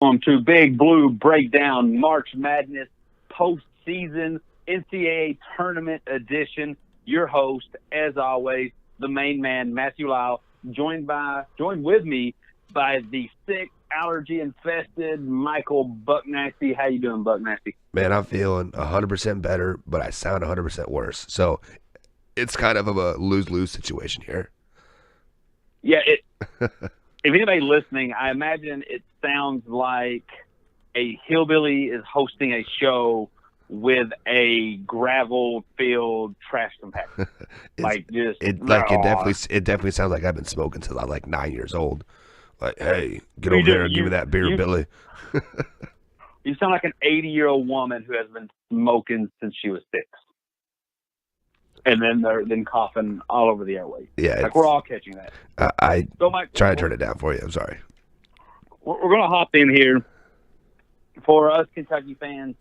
To Big Blue Breakdown March Madness postseason NCAA tournament edition. Your host, as always, the main man Matthew Lyle, joined with me by the sick, allergy infested Michael Bucknasty. How you doing, Bucknasty? Man, I'm feeling 100% better, but I sound 100% worse. So it's kind of a lose-lose situation here. Yeah, if anybody listening, I imagine it sounds like a hillbilly is hosting a show with a gravel-filled trash compactor. It definitely sounds like I've been smoking since I was like 9 years old. Like, hey, get over there and give me that beer, Billy. You sound like an 80-year-old woman who has been smoking since she was 6. And then they're coughing all over the airways. Yeah, like we're all catching that. I try to turn it down for you. I'm sorry. We're going to hop in here. For us Kentucky fans,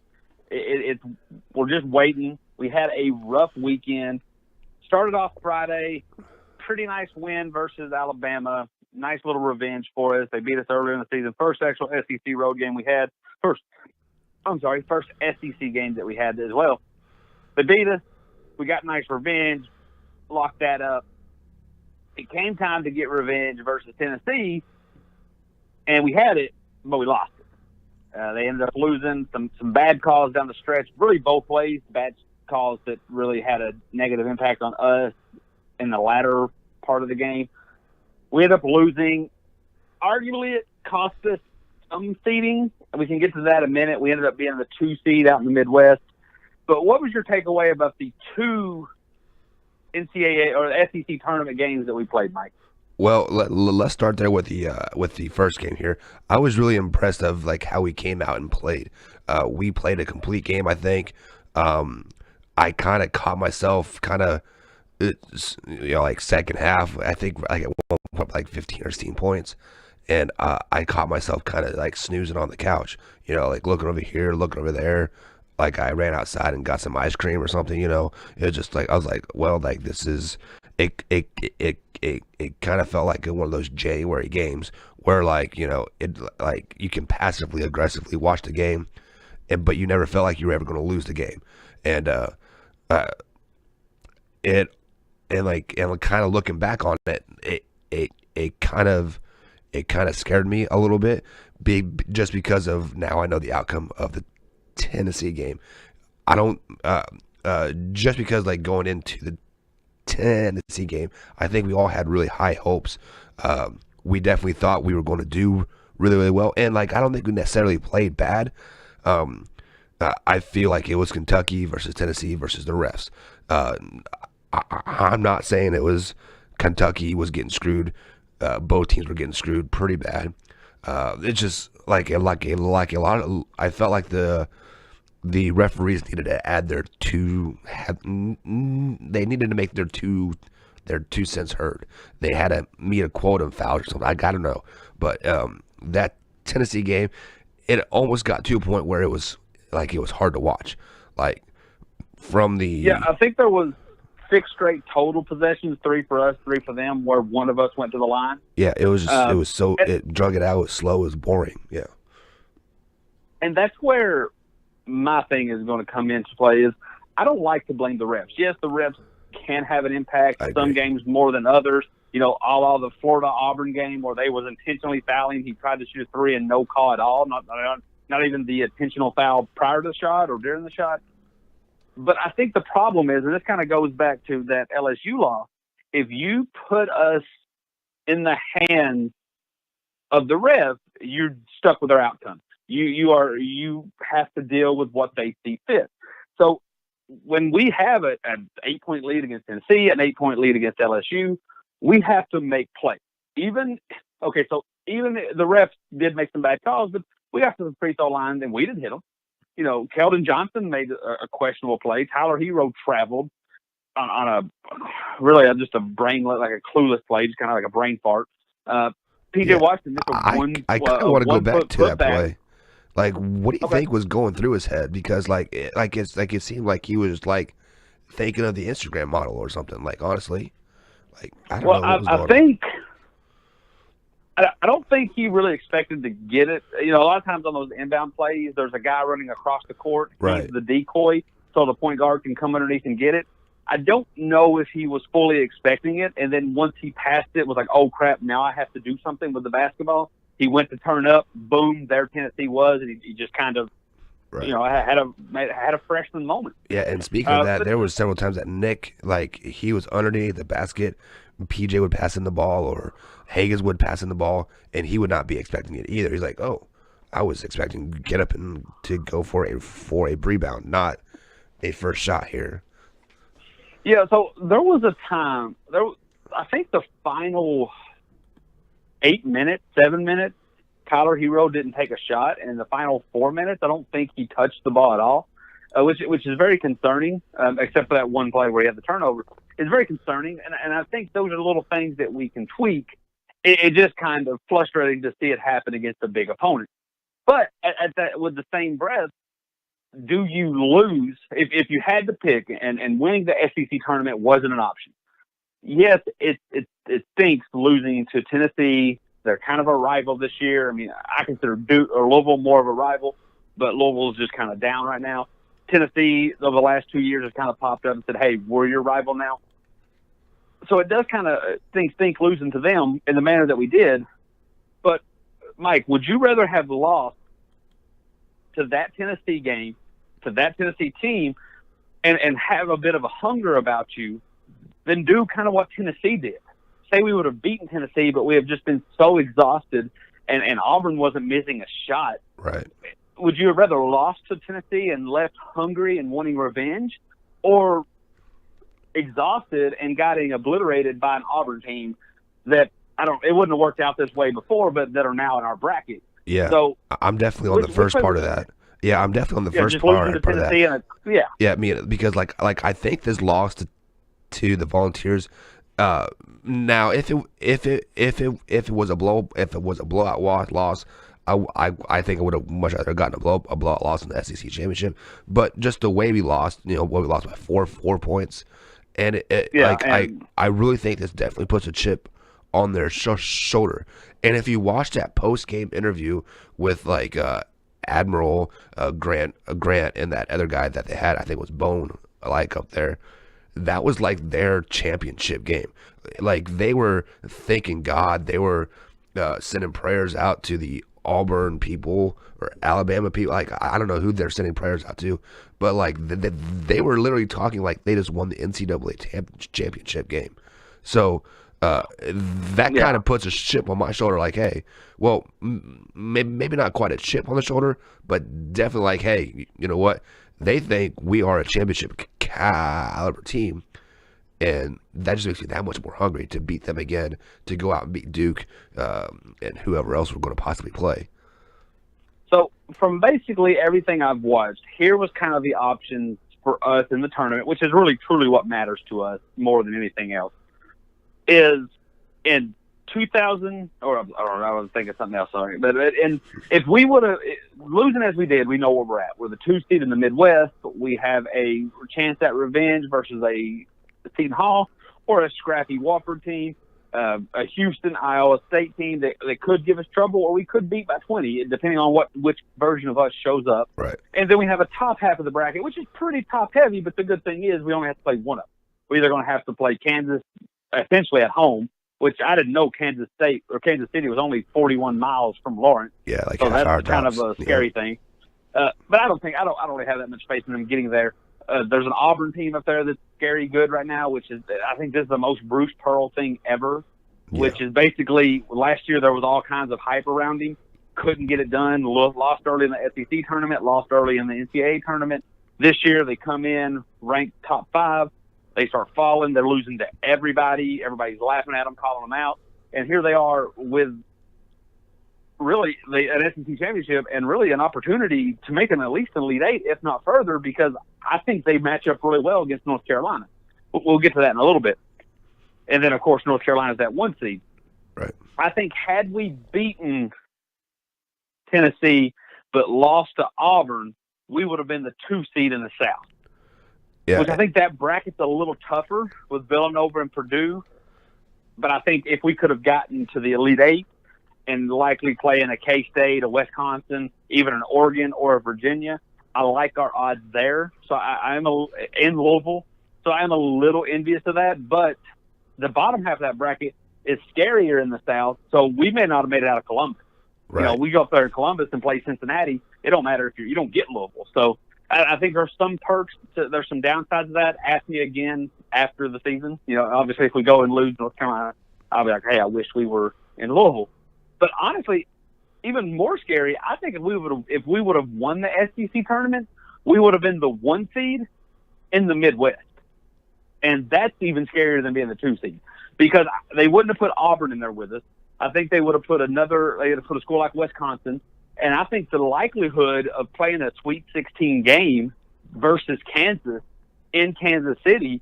we're just waiting. We had a rough weekend. Started off Friday, pretty nice win versus Alabama. Nice little revenge for us. They beat us earlier in the season. First actual SEC road game we had. First SEC game that we had as well. They beat us. We got nice revenge, locked that up. It came time to get revenge versus Tennessee, and we had it, but we lost it. They ended up losing some bad calls down the stretch, really both ways, bad calls that really had a negative impact on us in the latter part of the game. We ended up losing. Arguably, it cost us some seeding. We can get to that in a minute. We ended up being the 2 seed out in the Midwest. But what was your takeaway about the 2 NCAA or SEC tournament games that we played, Mike? Well, let's start there with the first game here. I was really impressed of like how we came out and played. We played a complete game, I think. I kind of caught myself like second half. I think like at one point like 15 or 16 points, and I caught myself kind of like snoozing on the couch. Like looking over here, looking over there. Like I ran outside and got some ice cream or something, It was just like I was like, well, like this is it kind of felt like one of those January games where like, it like you can passively aggressively watch the game but you never felt like you were ever going to lose the game. And kind of looking back on it kind of scared me a little bit just because of now I know the outcome of the Tennessee game. I don't just because like going into the Tennessee game, I think we all had really high hopes. We definitely thought we were going to do really, really well, and like I don't think we necessarily played bad. I feel like it was Kentucky versus Tennessee versus the refs. I'm not saying it was Kentucky was getting screwed. Both teams were getting screwed pretty bad. It's just like a lot of. I felt like the referees needed to add they needed to make their two cents heard. They had to meet a quota of fouls or something. I don't know, but that Tennessee game, it almost got to a point where it was hard to watch. Like from the I think there was 6 straight total possessions, 3 for us, 3 for them, where one of us went to the line. Yeah, it was it drug it out. It was slow. It was boring. Yeah, and that's where my thing is going to come into play is I don't like to blame the refs. Yes, the refs can have an impact. Some games more than others. All the Florida-Auburn game where they was intentionally fouling. He tried to shoot a 3 and no call at all. Not even the intentional foul prior to the shot or during the shot. But I think the problem is, and this kind of goes back to that LSU law, if you put us in the hands of the ref, you're stuck with their outcome. You have to deal with what they see fit. So when we have an 8-point lead against Tennessee, an 8-point lead against LSU, we have to make plays. Even the refs did make some bad calls, but we got to the free throw line and we didn't hit them. Keldon Johnson made a questionable play. Tyler Hero traveled on just a brainless, like a clueless play, just kind of like a brain fart. PJ Washington missed I kind of want to go back to that play. Like, what do you think was going through his head? Because it seemed like he was like thinking of the Instagram model or something. Like, honestly, like I don't know what was going on. I don't think he really expected to get it. You know, a lot of times on those inbound plays, there's a guy running across the court. Right. He's the decoy, so the point guard can come underneath and get it. I don't know if he was fully expecting it, and then once he passed it, was like, oh, crap, now I have to do something with the basketball. He went to turn up, boom, there Tennessee was, and he just kind of, Right. you know, had a freshman moment. Yeah, and speaking of that, there was several times that Nick, like, he was underneath the basket, PJ would pass him the ball, or Hagens would pass him the ball, and he would not be expecting it either. He's like, oh, I was expecting to get up and to go for a rebound, not a first shot here. Yeah, so there was a time, I think the final 7 minutes, Tyler Hero didn't take a shot, and in the final 4 minutes, I don't think he touched the ball at all, which is very concerning, except for that one play where he had the turnover. It's very concerning, and I think those are the little things that we can tweak. It's just kind of frustrating to see it happen against a big opponent. But with the same breath, do you lose if you had to pick and winning the SEC tournament wasn't an option? Yes, it stinks losing to Tennessee. They're kind of a rival this year. I mean, I consider Duke or Louisville more of a rival, but Louisville's just kind of down right now. Tennessee, over the last 2 years, has kind of popped up and said, hey, we're your rival now. So it does kind of stink losing to them in the manner that we did. But, Mike, would you rather have lost to that Tennessee game, to that Tennessee team, and have a bit of a hunger about you than do kind of what Tennessee did? Say we would have beaten Tennessee, but we have just been so exhausted, and Auburn wasn't missing a shot. Right. Would you have rather lost to Tennessee and left hungry and wanting revenge, or exhausted and getting obliterated by an Auburn team that it wouldn't have worked out this way before, but that are now in our bracket? Yeah. So I'm definitely on the first part of that. Yeah, I'm definitely on the first part of that. Yeah, I mean, because like I think this loss to the Volunteers. Now, if it was a blowout loss, I think I would have much rather gotten a blowout loss in the SEC championship. But just the way we lost, we lost by four points, and I really think this definitely puts a chip on their shoulder. And if you watch that post game interview with like Admiral Grant and that other guy that they had, I think it was Bone, like up there. That was like their championship game. Like they were thanking God. They were sending prayers out to the Auburn people or Alabama people. Like I don't know who they're sending prayers out to, but like they were literally talking like they just won the NCAA championship game. So that kind of puts a chip on my shoulder. Like, hey, well, maybe not quite a chip on the shoulder, but definitely like, hey, you know what? They think we are a championship caliber team, and that just makes me that much more hungry to beat them again, to go out and beat Duke and whoever else we're going to possibly play. So from basically everything I've watched, here was kind of the options for us in the tournament, which is really truly what matters to us more than anything else, is in 2000, or I was thinking something else, sorry. But if we would have, losing as we did, we know where we're at. We're the 2 seed in the Midwest. We have a chance at revenge versus a Seton Hall or a scrappy Wofford team, a Houston, Iowa State team that could give us trouble, or we could beat by 20, depending on which version of us shows up. Right. And then we have a top half of the bracket, which is pretty top heavy, but the good thing is we only have to play one of them. We're either going to have to play Kansas essentially at home, which I didn't know Kansas City was only 41 miles from Lawrence. Yeah, like so that's kind tops. of a scary thing. But I don't really have that much faith in them getting there. There's an Auburn team up there that's scary good right now, which is, I think this is the most Bruce Pearl thing ever, which is basically last year there was all kinds of hype around him. Couldn't get it done. Lost early in the SEC tournament, lost early in the NCAA tournament. This year they come in ranked top 5. They start falling. They're losing to everybody. Everybody's laughing at them, calling them out. And here they are with really an SEC championship and really an opportunity to make them at least an Elite Eight, if not further, because I think they match up really well against North Carolina. We'll get to that in a little bit. And then, of course, North Carolina's that 1 seed. Right. I think had we beaten Tennessee but lost to Auburn, we would have been the 2 seed in the South. Yeah. Which I think that bracket's a little tougher with Villanova and Purdue. But I think if we could have gotten to the Elite Eight, and likely playing a K-State, a Wisconsin, even an Oregon or a Virginia. I like our odds there. So I'm in Louisville. So I'm a little envious of that. But the bottom half of that bracket is scarier in the South. So we may not have made it out of Columbus. Right. You know, we go up there in Columbus and play Cincinnati. It don't matter if you don't get Louisville. So I think there's some perks. There's some downsides of that. Ask me again after the season. You know, obviously if we go and lose North Carolina, I'll be like, hey, I wish we were in Louisville. But honestly, even more scary, I think if we would have won the SEC tournament, we would have been the 1 seed in the Midwest. And that's even scarier than being the 2 seed, because they wouldn't have put Auburn in there with us. I think they would have put a school like Wisconsin. And I think the likelihood of playing a Sweet 16 game versus Kansas in Kansas City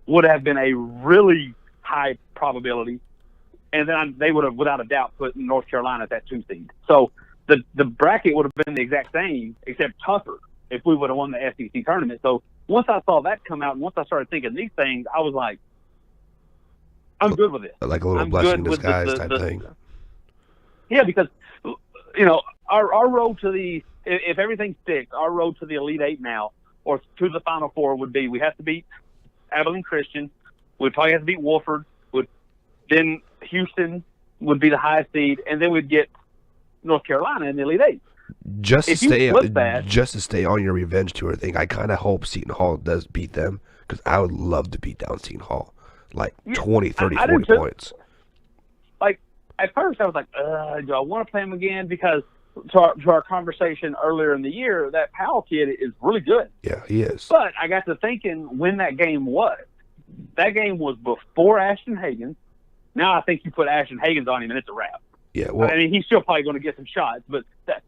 would have been a really high probability. And then they would have, without a doubt, put North Carolina at that 2 seed. So the bracket would have been the exact same, except tougher, if we would have won the SEC tournament. So once I saw that come out, and once I started thinking these things, I was like, I'm good with it. Like a little blessing in disguise type thing. Yeah, because, you know, our road to if everything sticks, our road to the Elite Eight now, or to the Final Four, would be we have to beat Abilene Christian. We'd probably have to beat Wofford. Then Houston would be the highest seed, and then we'd get North Carolina in the Elite Eight. Just to stay on your revenge tour thing, I kind of hope Seton Hall does beat them, because I would love to beat down Seton Hall. Like 20, 30, 40 points. Like, at first I was like, do I want to play him again? Because to our conversation earlier in the year, that Powell kid is really good. Yeah, he is. But I got to thinking when that game was. That game was before Ashton Hagans. Now I think you put Ashton Hagans on him and it's a wrap. Yeah, well, I mean, he's still probably going to get some shots, but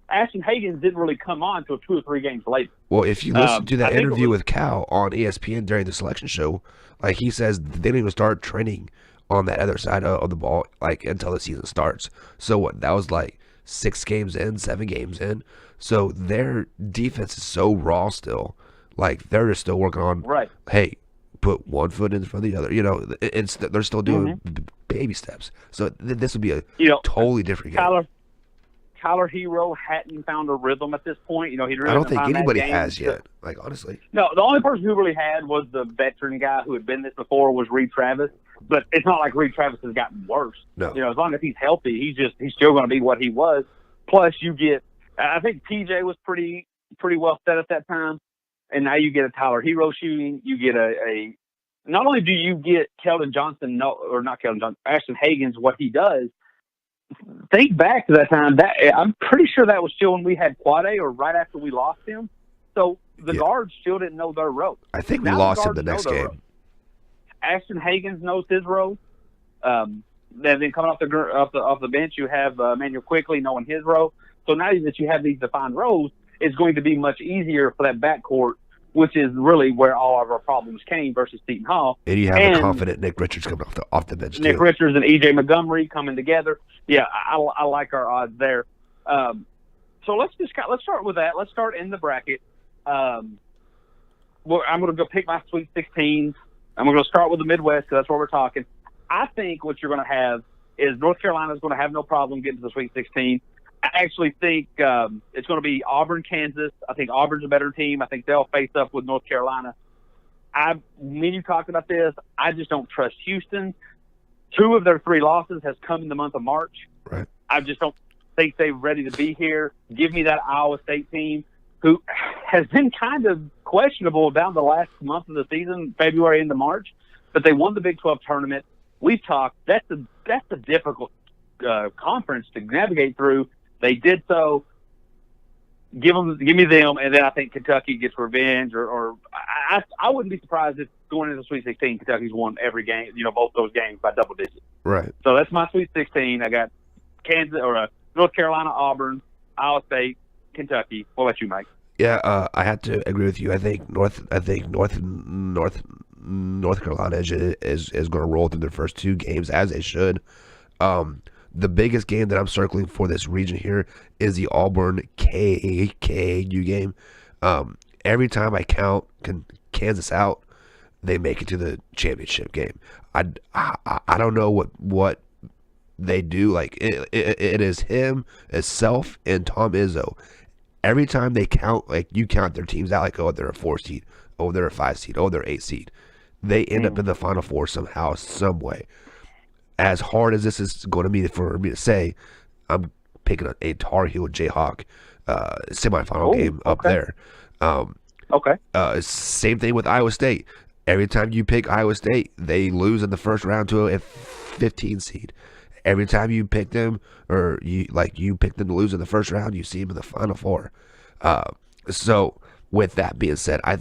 Ashton Hagans didn't really come on until 2 or 3 games later. Well, if you listen to that interview with Cal on ESPN during the selection show, like he says, they don't even start training on that other side of the ball like until the season starts. So what? That was like 6 games in, 7 games in. So their defense is so raw still. Like they're just still working on. Right. Hey, put one foot in front of the other. You know, they're still doing baby steps. So this would be a totally different game. Tyler Hero hadn't found a rhythm at this point. You know, I don't think anybody has yet. Like honestly, no. The only person who really had was the veteran guy who had been this before, was Reed Travis. But it's not like Reed Travis has gotten worse. No. You know, as long as he's healthy, he's still going to be what he was. Plus, you get. I think PJ was pretty well set at that time, and now you get a Tyler Hero shooting. You get a. Not only do you get Ashton Hagans, what he does. Think back to that time. I'm pretty sure that was still when we had Quade, or right after we lost him. So the guards still didn't know their role. I think we lost him the next game. Ashton Hagans knows his role. Then coming off the bench, you have Emmanuel Quickly knowing his role. So now that you have these defined roles, it's going to be much easier for that backcourt, which is really where all of our problems came versus Seton Hall. And you have a confident Nick Richards coming off the bench, Nick Richards and E.J. Montgomery coming together. Yeah, I like our odds there. So let's start with that. Let's start in the bracket. I'm going to go pick my Sweet 16s. I'm going to start with the Midwest because that's where we're talking. I think what you're going to have is North Carolina is going to have no problem getting to the Sweet 16. I actually think it's going to be Auburn, Kansas. I think Auburn's a better team. I think they'll face up with North Carolina. Me and you talked about this. I just don't trust Houston. 2 of their 3 losses has come in the month of March. Right. I just don't think they're ready to be here. Give me that Iowa State team, who has been kind of questionable down the last month of the season, February into March, but they won the Big 12 tournament. We've talked. That's a difficult conference to navigate through. They did so. Give me them, and then I think Kentucky gets revenge. Or I wouldn't be surprised if going into the Sweet 16, Kentucky's won every game. You know, both those games by double digits. Right. So that's my Sweet 16. I got Kansas or North Carolina, Auburn, Iowa State, Kentucky. What about you, Mike? Yeah, I have to agree with you. I think North Carolina is going to roll through their first 2 games as they should. The biggest game that I'm circling for this region here is the Auburn KAU game. Every time I count Kansas out, they make it to the championship game. I don't know what they do, like it is him, itself, and Tom Izzo. Every time they count, like you count their teams out, like, oh, they're a 4 seed, oh, they're a 5 seed, oh, they're 8 seed. They end up in the Final Four somehow, some way. As hard as this is going to be for me to say, I'm picking a Tar Heel Jayhawk semifinal game up there. Same thing with Iowa State. Every time you pick Iowa State, they lose in the first round to a 15 seed. Every time you pick them, or you pick them to lose in the first round, you see them in the Final Four. So with that being said, I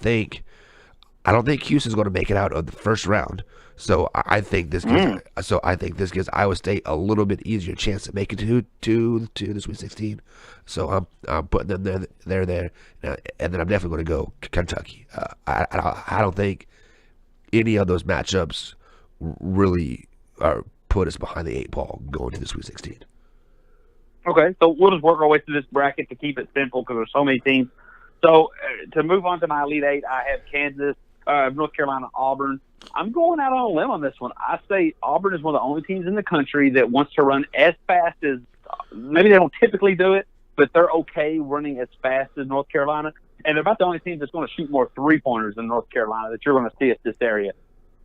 don't think Houston's going to make it out of the first round. So I think this gives Iowa State a little bit easier chance to make it to the Sweet 16. So I'm putting them there, and then I'm definitely going to go Kentucky. I don't think any of those matchups really put us behind the 8 ball going to the Sweet 16. Okay, so we'll just work our way through this bracket to keep it simple because there's so many teams. So to move on to my Elite Eight, I have Kansas, North Carolina, Auburn. I'm going out on a limb on this one. I say Auburn is one of the only teams in the country that wants to run as fast as – maybe they don't typically do it, but they're okay running as fast as North Carolina. And they're about the only team that's going to shoot more three-pointers than North Carolina that you're going to see at this area.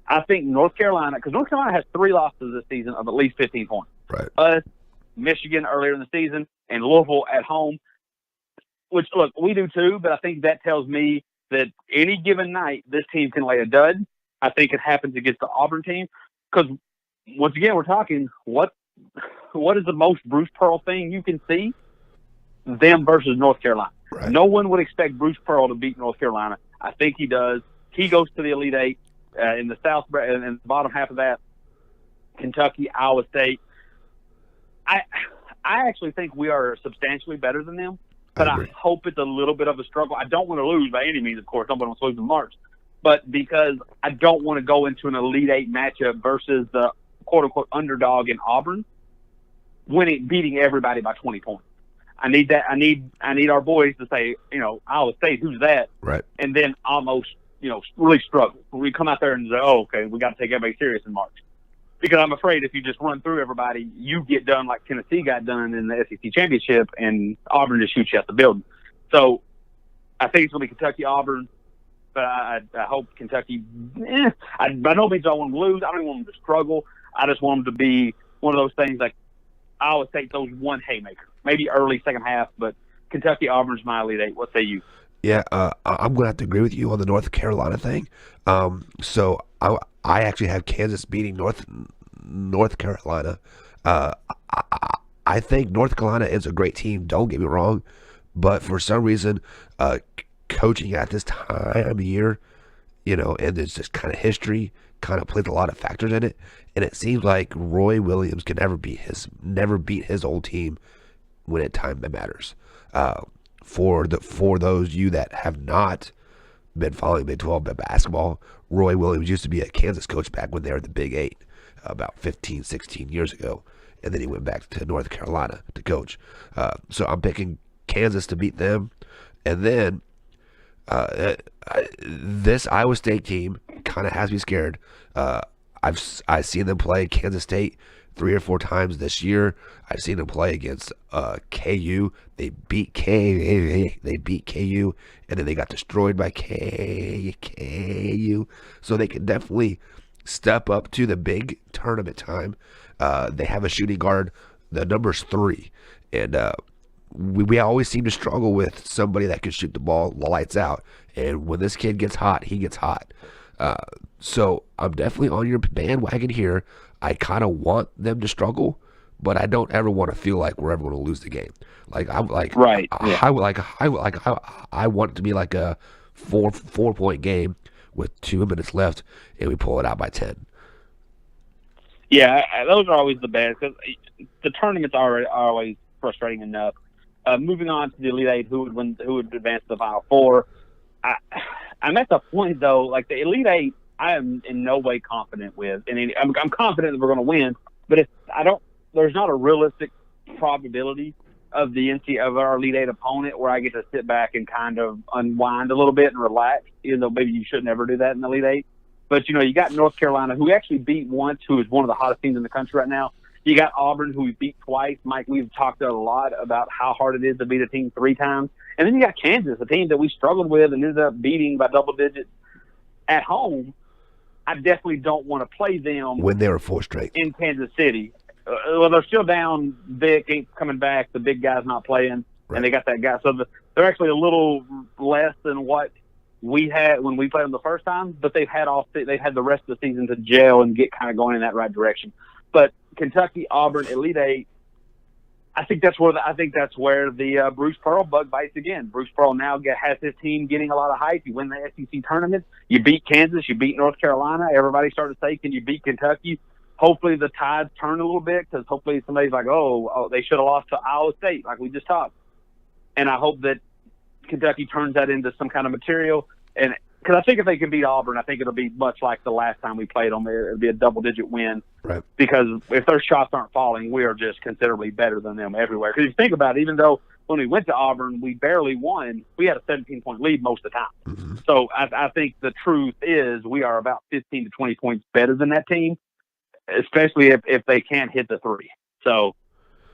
I think North Carolina – because North Carolina has 3 losses this season of at least 15 points. Right. Us, Michigan earlier in the season, and Louisville at home, which, look, we do too, but I think that tells me that any given night this team can lay a dud. I think it happens against the Auburn team because, once again, we're talking what is the most Bruce Pearl thing you can see? Them versus North Carolina. Right. No one would expect Bruce Pearl to beat North Carolina. I think he does. He goes to the Elite Eight in the South, in the bottom half of that, Kentucky, Iowa State. I actually think we are substantially better than them, but I hope it's a little bit of a struggle. I don't want to lose by any means, of course. Nobody wants to lose in March. But because I don't want to go into an Elite Eight matchup versus the quote-unquote underdog in Auburn, beating everybody by 20 points. I need that. I need our boys to say, Iowa State, who's that? Right. And then almost, really struggle. We come out there and say, oh, okay, we got to take everybody serious in March. Because I'm afraid if you just run through everybody, you get done like Tennessee got done in the SEC championship, and Auburn just shoots you out the building. So I think it's going to be Kentucky, Auburn, but I hope Kentucky. By no means I want them to lose. I don't even want them to struggle. I just want them to be one of those things like Iowa State throws one haymaker, maybe early second half, but Kentucky, Auburn's my Elite Eight. What say you? Yeah, I'm going to have to agree with you on the North Carolina thing. So I actually have Kansas beating North Carolina. I think North Carolina is a great team. Don't get me wrong, but for some reason, coaching at this time of year, and there's just kind of history, kind of plays a lot of factors in it, and it seems like Roy Williams can never beat his old team when it time that matters. For those you that have not been following Big 12 basketball, Roy Williams used to be a Kansas coach back when they were the Big 8 about 15, 16 years ago, and then he went back to North Carolina to coach. So I'm picking Kansas to beat them, and then this Iowa State team kind of has me scared. I've seen them play Kansas State 3 or 4 times this year. I've seen them play against KU. They beat KU, and then they got destroyed by KU. So they can definitely step up to the big tournament time. They have a shooting guard. The number's 3, and we always seem to struggle with somebody that can shoot the ball lights out. And when this kid gets hot, he gets hot. So I'm definitely on your bandwagon here. I kind of want them to struggle, but I don't ever want to feel like we're ever going to lose the game. Like I'm like, right? I want it to be like a 4-point game with 2 minutes left, and we pull it out by 10. Yeah, those are always the best because the tournaments are always frustrating enough. Moving on to the Elite Eight, who would advance to the Final Four? I'm at the point though, like the Elite Eight, I am in no way confident with, and I'm confident that we're going to win. But there's not a realistic probability of our Elite Eight opponent where I get to sit back and kind of unwind a little bit and relax. Even though maybe you should never do that in the Elite Eight. But you got North Carolina, who actually beat once, who is one of the hottest teams in the country right now. You got Auburn, who we beat twice. Mike, we've talked a lot about how hard it is to beat a team 3 times. And then you got Kansas, a team that we struggled with and ended up beating by double digits at home. I definitely don't want to play them when they were 4 straight in Kansas City. Well, they're still down. Vic ain't coming back. The big guy's not playing, and they got that guy. So they're actually a little less than what we had when we played them the first time. But they've had the rest of the season to gel and get kind of going in that right direction. But Kentucky, Auburn, Elite Eight. I think that's where the Bruce Pearl bug bites again. Bruce Pearl now has his team getting a lot of hype. You win the SEC tournament, you beat Kansas, you beat North Carolina. Everybody started to say, "Can you beat Kentucky?" Hopefully the tides turn a little bit, because hopefully somebody's like, oh, they should have lost to Iowa State, like we just talked. And I hope that Kentucky turns that into some kind of material. And because I think if they can beat Auburn, I think it'll be much like the last time we played them. It'll be a double-digit win. Right. Because if their shots aren't falling, we are just considerably better than them everywhere. Because if you think about it, even though when we went to Auburn, we barely won, we had a 17-point lead most of the time. Mm-hmm. So I think the truth is we are about 15 to 20 points better than that team, especially if they can't hit the 3. So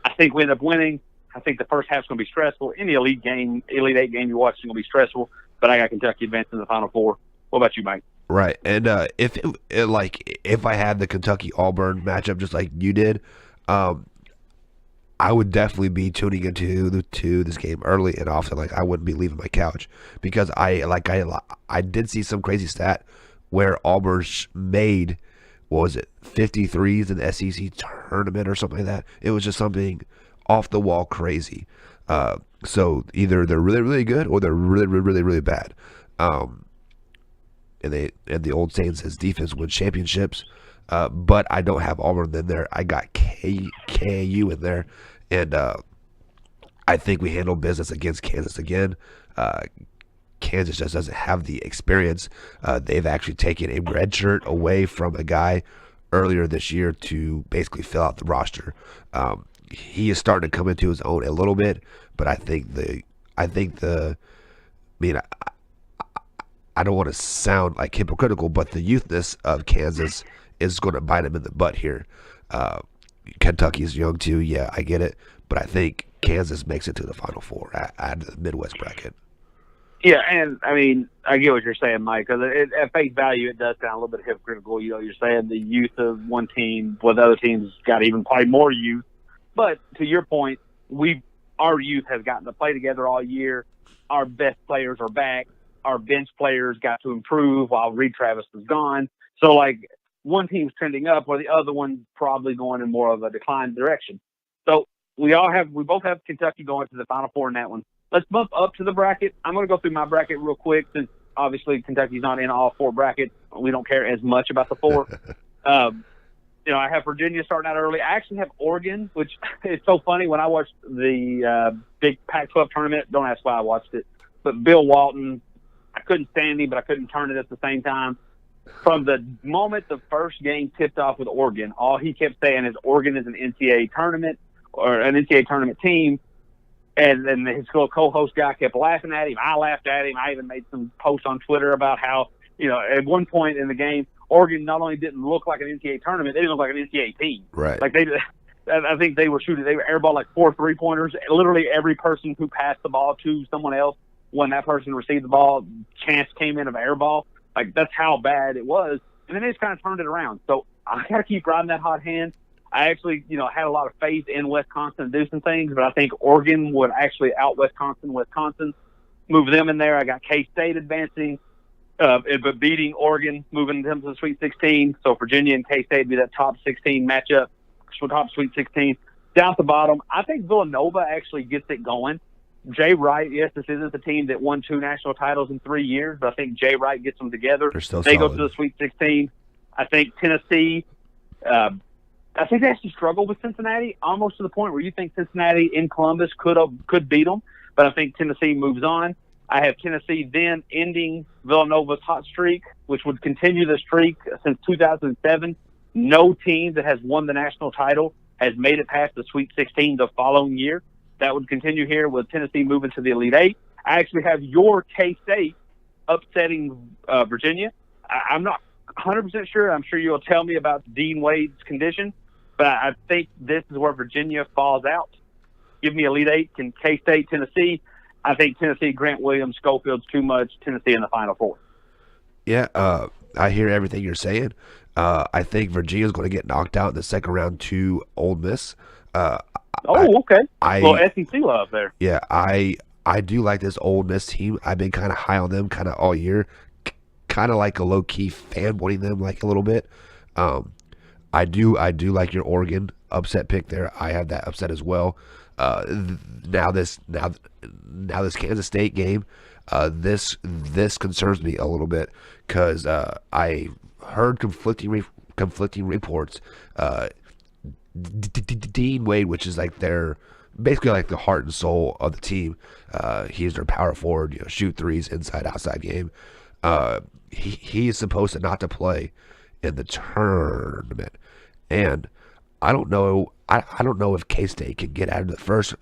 I think we end up winning. I think the first half's going to be stressful. Any Elite Eight game you watch is going to be stressful, but I got Kentucky advancing to the Final Four. What about you, Mike? Right. And if I had the Kentucky-Auburn matchup just like you did, I would definitely be tuning into this game early and often. Like, I wouldn't be leaving my couch, because I did see some crazy stat where Auburn made, what was it, 53s in the SEC tournament or something like that. It was just something off the wall crazy. So either they're really, really good, or they're really, really, really, really bad. And the old saying says defense wins championships. But I don't have Auburn in there. I got KU in there, and I think we handle business against Kansas again. Kansas just doesn't have the experience. They've actually taken a red shirt away from a guy earlier this year to basically fill out the roster. He is starting to come into his own a little bit, but I don't want to sound like hypocritical, but the youthness of Kansas is going to bite him in the butt here. Kentucky's young too, yeah, I get it, but I think Kansas makes it to the Final Four out of the Midwest bracket. Yeah, and I mean, I get what you're saying, Mike, because at face value, it does sound a little bit hypocritical. You know, you're saying the youth of one team, with other teams got even probably more youth. But to your point, our youth has gotten to play together all year. Our best players are back. Our bench players got to improve while Reed Travis was gone. So, like, one team's trending up, while the other one's probably going in more of a decline direction. So we both have Kentucky going to the Final Four in that one. Let's bump up to the bracket. I'm going to go through my bracket real quick, since obviously Kentucky's not in all 4 brackets. We don't care as much about the 4. I have Virginia starting out early. I actually have Oregon, which is so funny. When I watched the big Pac-12 tournament, don't ask why I watched it, but Bill Walton, I couldn't stand him, but I couldn't turn it at the same time. From the moment the first game tipped off with Oregon, all he kept saying is Oregon is an NCAA tournament or an NCAA tournament team. And then his little co-host guy kept laughing at him. I laughed at him. I even made some posts on Twitter about how, at one point in the game, Oregon not only didn't look like an NCAA tournament, they didn't look like an NCAA team. Right. Like I think they were airball like 4 3-pointers. Literally every person who passed the ball to someone else, when that person received the ball, chance came in of airball. Like, that's how bad it was. And then they just kind of turned it around. So I got to keep riding that hot hand. I actually, had a lot of faith in Wisconsin to do some things, but I think Oregon would actually out Wisconsin, move them in there. I got K-State advancing, but beating Oregon, moving them to the Sweet 16. So Virginia and K-State would be that top 16 matchup, top Sweet 16. Down at the bottom, I think Villanova actually gets it going. Jay Wright, yes, this isn't the team that won 2 national titles in 3 years, but I think Jay Wright gets them together. They're still they solid. Go to the Sweet 16. I think Tennessee, I think they actually struggled with Cincinnati, almost to the point where you think Cincinnati in Columbus could beat them, but I think Tennessee moves on. I have Tennessee then ending Villanova's hot streak, which would continue the streak since 2007. No team that has won the national title has made it past the Sweet 16 the following year. That would continue here with Tennessee moving to the Elite Eight. I actually have your K-State upsetting Virginia. I'm not 100% sure. I'm sure you'll tell me about Dean Wade's condition, But I think this is where Virginia falls out. Give me Elite Eight, can K-State, Tennessee. I think Tennessee, Grant Williams, Schofield's too much. Tennessee in the Final Four. Yeah, I hear everything you're saying. I think Virginia's going to get knocked out in the second round to Ole Miss. Okay. I Well, SEC love there. Yeah, I do like this Ole Miss team. I've been kind of high on them kind of all year, kind of like a low key fanboying them like a little bit. I do like your Oregon upset pick there. I have that upset as well. Now this Kansas State game, this concerns me a little bit because I heard conflicting reports. Dean Wade, which is like their basically like the heart and soul of the team. He's their power forward, shoot threes, inside outside game. He is supposed to not to play in the tournament, and I don't know. I don't know if K-State can get out of the first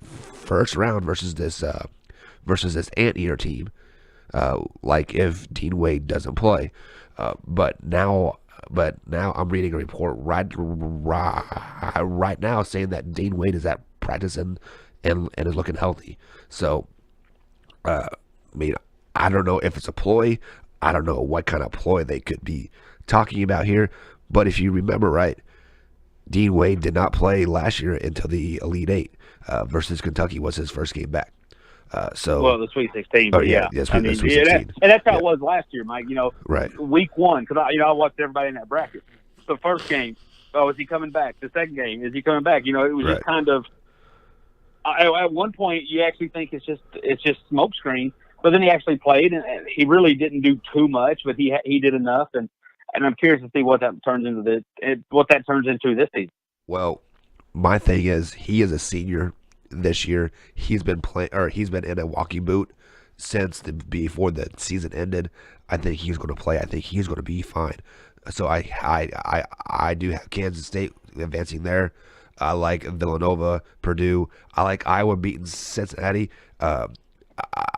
round versus this anteater team. Like if Dean Wade doesn't play, but now I'm reading a report right now saying that Dean Wade is at practice and is looking healthy. So, I mean, I don't know if it's a ploy. I don't know what kind of ploy they could be talking about here. But if you remember right, Dean Wade did not play last year until the Elite Eight versus Kentucky was his first game back. The Sweet 16. But the Sweet 16. And that's how it was last year, Mike. Right. Week one, because I watched everybody in that bracket. The first game, is he coming back? The second game, is he coming back? It was just kind of. At one point, you actually think it's just smoke screen, but then he actually played, and he really didn't do too much, but he did enough, and I'm curious to see what that turns into this season. Well, my thing is he is a senior this year. He's been in a walking boot since before the season ended. I think he's going to play. I think he's going to be fine. So I do have Kansas State advancing there. I like Villanova, Purdue. I like Iowa beating Cincinnati.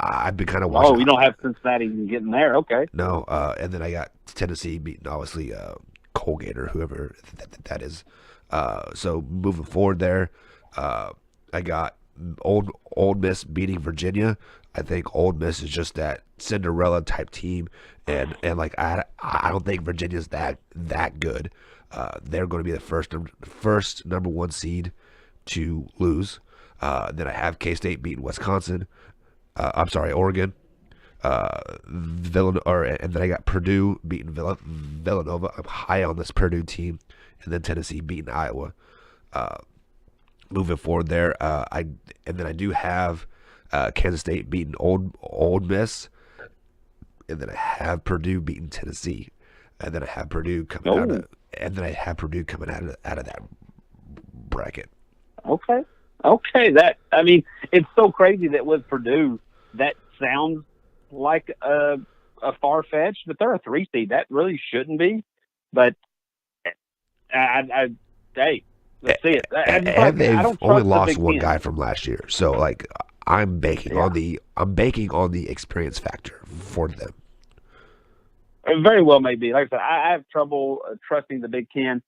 I've been kind of watching. Oh, you don't have Cincinnati getting there, okay? No, and then I got Tennessee beating obviously Colgate or whoever that is. So moving forward there, I got Old Miss beating Virginia. I think Old Miss is just that Cinderella type team, and like I don't think Virginia's that good. They're going to be the first number one seed to lose. Then I have K-State beating Wisconsin. Oregon. And then I got Purdue beating Villanova. I'm high on this Purdue team, and then Tennessee beating Iowa. Moving forward there, I do have Kansas State beating Old Miss, and then I have Purdue beating Tennessee, and then I have Purdue coming out of that bracket. Okay. It's so crazy that with Purdue, that sounds like a far-fetched, but they're a 3 seed. That really shouldn't be. But hey, let's see it. And they've only lost one guy from last year, so like I'm banking on the experience factor for them. It very well may be. Like I said, I have trouble trusting the Big Ten.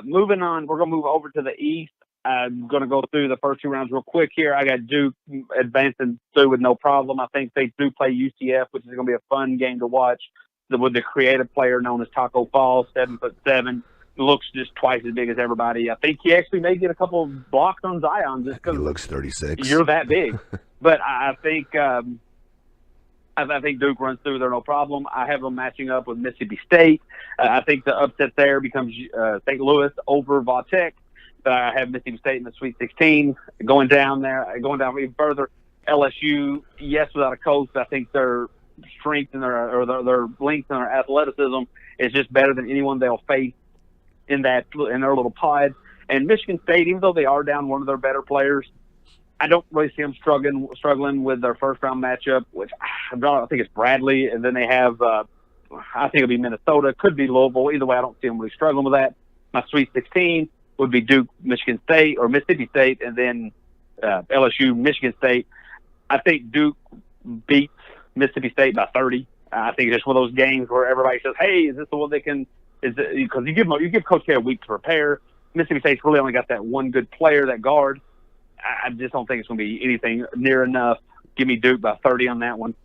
Moving on, we're going to move over to the East. I'm going to go through the first 2 rounds real quick here. I got Duke advancing through with no problem. I think they do play UCF, which is going to be a fun game to watch. With the creative player known as Taco Fall, 7'7", looks just twice as big as everybody. I think he actually may get a couple of blocks on Zion just because he looks 36. You're that big. But I think Duke runs through there no problem. I have them matching up with Mississippi State. I think the upset there becomes St. Louis over Va-Tech. I have Mississippi State in the Sweet 16. Going down even further, LSU, yes, without a coach, I think their strength and their length and their athleticism is just better than anyone they'll face in their little pod. And Michigan State, even though they are down one of their better players, I don't really see them struggling with their first round matchup, which I think it's Bradley, and then they have I think it'll be Minnesota, could be Louisville. Either way, I don't see them really struggling with that. My Sweet 16 would be Duke, Michigan State, or Mississippi State, and then LSU, Michigan State. I think Duke beats Mississippi State by 30. I think it's just one of those games where everybody says, "Hey, is this the one they can?" Because you give Coach K a week to prepare. Mississippi State's really only got that one good player, that guard. I just don't think it's going to be anything near enough. Give me Duke by 30 on that one.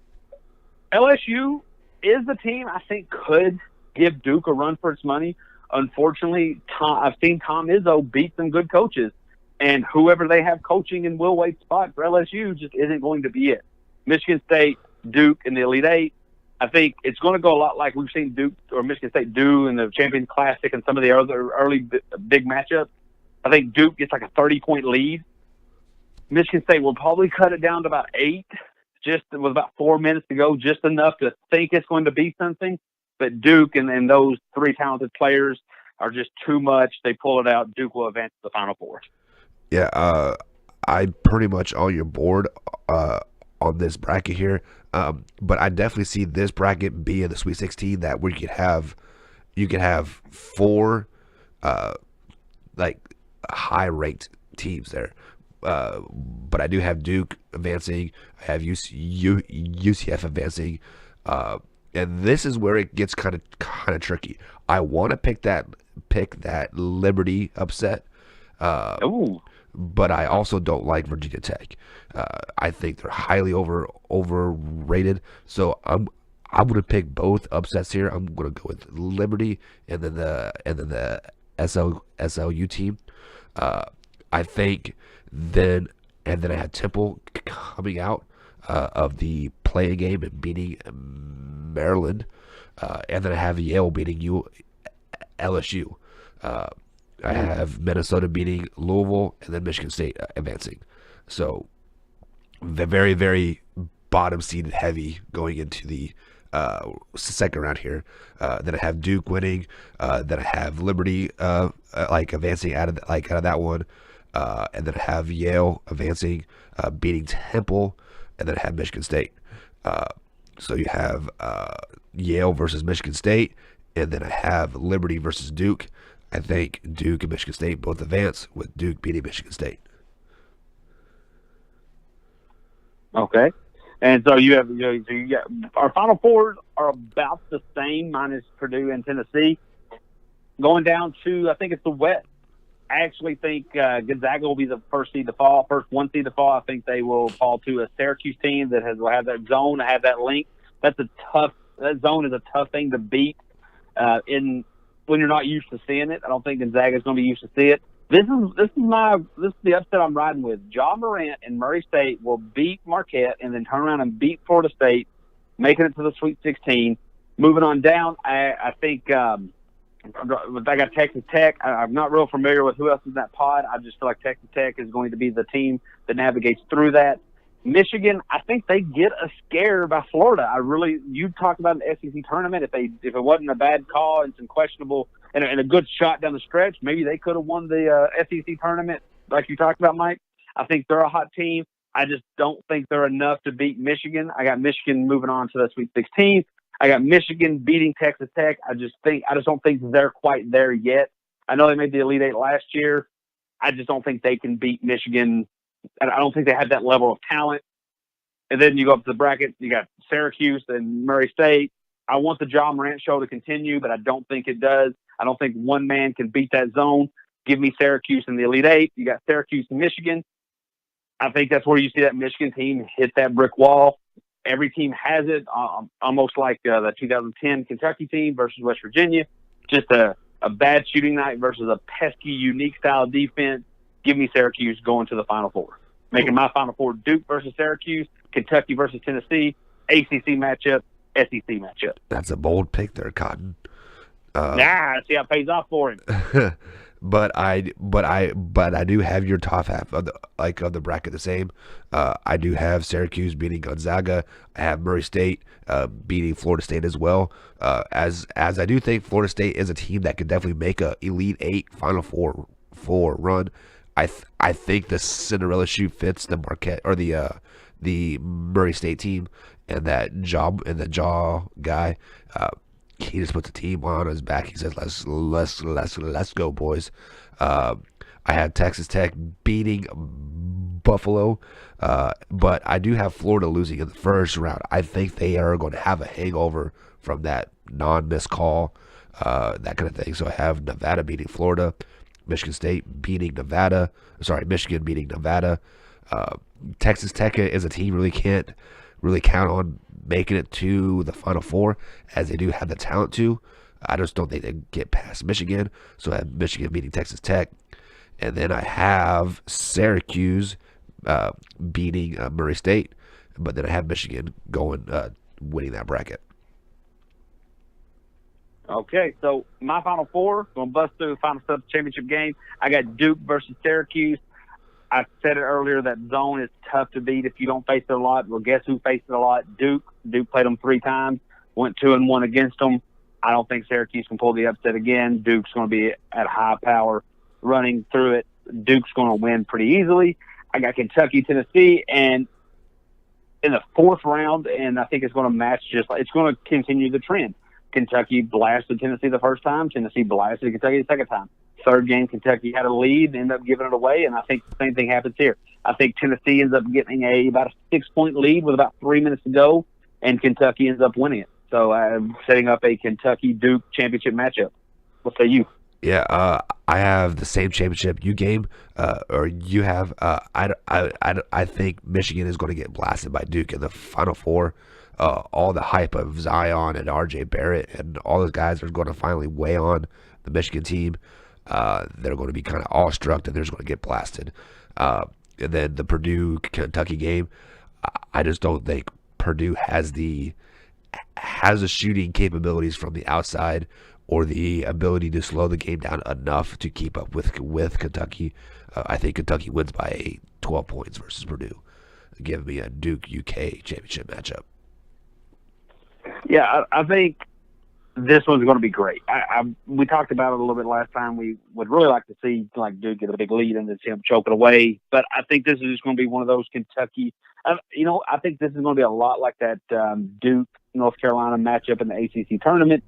LSU is the team I think could give Duke a run for its money. Unfortunately, I've seen Tom Izzo beat some good coaches, and whoever they have coaching in Will Wade's spot for LSU just isn't going to be it. Michigan State, Duke, and the Elite Eight, I think it's going to go a lot like we've seen Duke or Michigan State do in the Champions Classic and some of the other early big matchups. I think Duke gets like a 30-point lead. Michigan State will probably cut it down to about 8, just with about 4 minutes to go, just enough to think it's going to be something. But Duke and those 3 talented players are just too much. They pull it out. Duke will advance to the Final Four. Yeah, I'm pretty much on your board on this bracket here. But I definitely see this bracket being the Sweet 16 that we could have. You could have 4 like high-ranked teams there. But I do have Duke advancing. I have UCF advancing. And this is where it gets kind of tricky. I want to pick that Liberty upset. But I also don't like Virginia Tech. I think they're highly overrated. So I'm going to pick both upsets here. I'm going to go with Liberty and then the SLU team. I think then I have Temple coming out of the play-in game and beating Maryland, and then I have Yale beating LSU. I have Minnesota beating Louisville, and then Michigan State advancing. So the very, very bottom seeded heavy going into the second round here. Then I have Duke winning. Then I have Liberty like advancing out of that one. And then I have Yale advancing, beating Temple, and then I have Michigan State. So you have Yale versus Michigan State, and then I have Liberty versus Duke. I think Duke and Michigan State both advance, with Duke beating Michigan State. Okay. And so you got our Final Fours are about the same, minus Purdue and Tennessee. Going down to, I think it's the West. I actually think Gonzaga will be the first one seed to fall. I think they will fall to a Syracuse team that will have that zone, have that link. That zone is a tough thing to beat when you're not used to seeing it. I don't think Gonzaga is going to be used to see it. This is the upset I'm riding with. Ja Morant and Murray State will beat Marquette and then turn around and beat Florida State, making it to the Sweet 16. Moving on down, I think I got Texas Tech. I'm not real familiar with who else is in that pod. I just feel like Texas Tech is going to be the team that navigates through that. Michigan, I think they get a scare by Florida. You talked about an SEC tournament. If it wasn't a bad call and some questionable and a good shot down the stretch, maybe they could have won the SEC tournament like you talked about, Mike. I think they're a hot team. I just don't think they're enough to beat Michigan. I got Michigan moving on to the Sweet 16. I got Michigan beating Texas Tech. I just don't think they're quite there yet. I know they made the Elite Eight last year. I just don't think they can beat Michigan. And I don't think they have that level of talent. And then you go up to the bracket, you got Syracuse and Murray State. I want the Ja Morant show to continue, but I don't think it does. I don't think one man can beat that zone. Give me Syracuse in the Elite Eight. You got Syracuse and Michigan. I think that's where you see that Michigan team hit that brick wall. Every team has it, almost like the 2010 Kentucky team versus West Virginia. Just a bad shooting night versus a pesky, unique style of defense. Give me Syracuse going to the Final Four. Making my Final Four Duke versus Syracuse, Kentucky versus Tennessee, ACC matchup, SEC matchup. That's a bold pick there, Cotton. See how it pays off for him. But I do have your top half of the bracket the same. I do have Syracuse beating Gonzaga. I have Murray State beating Florida State as well. As I do think Florida State is a team that could definitely make a Elite Eight Final Four run. I think the Cinderella shoe fits the Marquette or the Murray State team, and that jaw guy. He just put the team on his back. He says, "Let's go, boys." I had Texas Tech beating Buffalo, but I do have Florida losing in the first round. I think they are going to have a hangover from that non-missed call, that kind of thing. So I have Nevada beating Florida, Michigan State beating Nevada. Sorry, Michigan beating Nevada. Texas Tech is a team really can't really count on making it to the Final Four, as they do have the talent to. I just don't think they get past Michigan. So I have Michigan beating Texas Tech. And then I have Syracuse beating Murray State. But then I have Michigan winning that bracket. Okay, so my Final Four, going to bust through the Final Sub championship game. I got Duke versus Syracuse. I said it earlier, that zone is tough to beat if you don't face it a lot. Well, guess who faced it a lot? Duke. Duke played them 3 times, went 2-1 against them. I don't think Syracuse can pull the upset again. Duke's going to be at high power running through it. Duke's going to win pretty easily. I got Kentucky, Tennessee, and in the 4th round, and I think it's going to match it's going to continue the trend. Kentucky blasted Tennessee the first time. Tennessee blasted Kentucky the second time. 3rd game, Kentucky had a lead, ended up giving it away, and I think the same thing happens here. I think Tennessee ends up getting about a 6-point lead with about 3 minutes to go, and Kentucky ends up winning it. So I'm setting up a Kentucky-Duke championship matchup. What say you? Yeah, I have the same championship you game, or you have. I think Michigan is going to get blasted by Duke in the Final Four. All the hype of Zion and R.J. Barrett and all those guys are going to finally weigh on the Michigan team. They're going to be kind of awestruck and they're just going to get blasted. And then the Purdue-Kentucky game, I just don't think Purdue has the shooting capabilities from the outside or the ability to slow the game down enough to keep up with Kentucky. I think Kentucky wins by 12 points versus Purdue. Give me a Duke-UK championship matchup. Yeah, I think this one's going to be great. We talked about it a little bit last time. We would really like to see Duke get a big lead and then see them choke it away. But I think this is just going to be one of those Kentucky. I think this is going to be a lot like that Duke North Carolina matchup in the ACC tournament.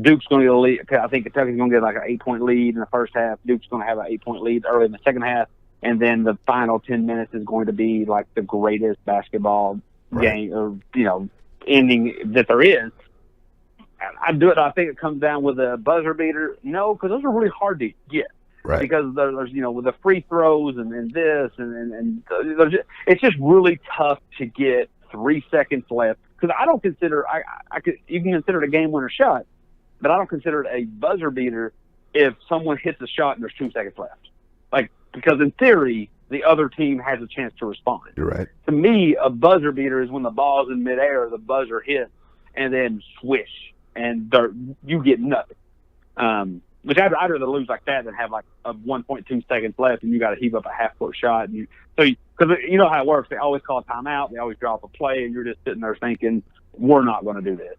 Duke's going to get a lead. I think Kentucky's going to get like an 8-point lead in the first half. Duke's going to have an 8-point lead early in the second half, and then the final 10 minutes is going to be like the greatest basketball game or ending that there is. I think it comes down with a buzzer beater. No, because those are really hard to get. Right. Because there's with the free throws and this and it's just really tough to get 3 seconds left. Because I don't consider you can consider it a game winner shot, but I don't consider it a buzzer beater if someone hits a shot and there's 2 seconds left. Because in theory, the other team has a chance to respond. You're right. To me, a buzzer beater is when the ball's in midair, the buzzer hits, and then swish, and you get nothing. Which I'd rather lose like that than have like a 1.2 seconds left, and you got to heave up a half-court shot. Because you know how it works. They always call a timeout. They always drop a play, and you're just sitting there thinking, we're not going to do this.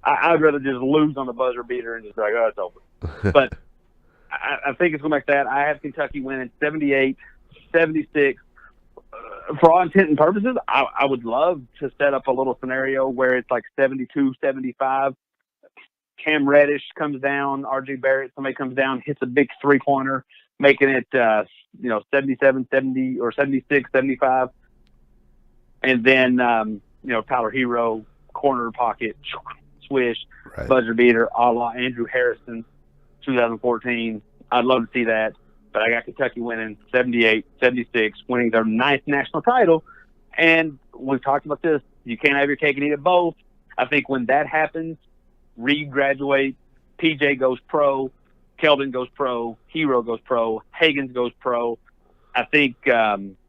I'd rather just lose on the buzzer beater and just be like, oh, it's over. But I think it's going to make that. I have Kentucky winning 78-76. For all intent and purposes, I would love to set up a little scenario where it's like 72-75. Cam Reddish comes down, R.J. Barrett, somebody comes down, hits a big 3-pointer, making it 77-70 or 76-75. And then, Tyler Hero, corner pocket, swish, buzzer beater, a la Andrew Harrison, 2014. I'd love to see that. But I got Kentucky winning 78-76, winning their 9th national title. And we've talked about this. You can't have your cake and eat it both. I think when that happens, Reed graduates, PJ goes pro, Keldon goes pro, Hero goes pro, Higgins goes pro. I think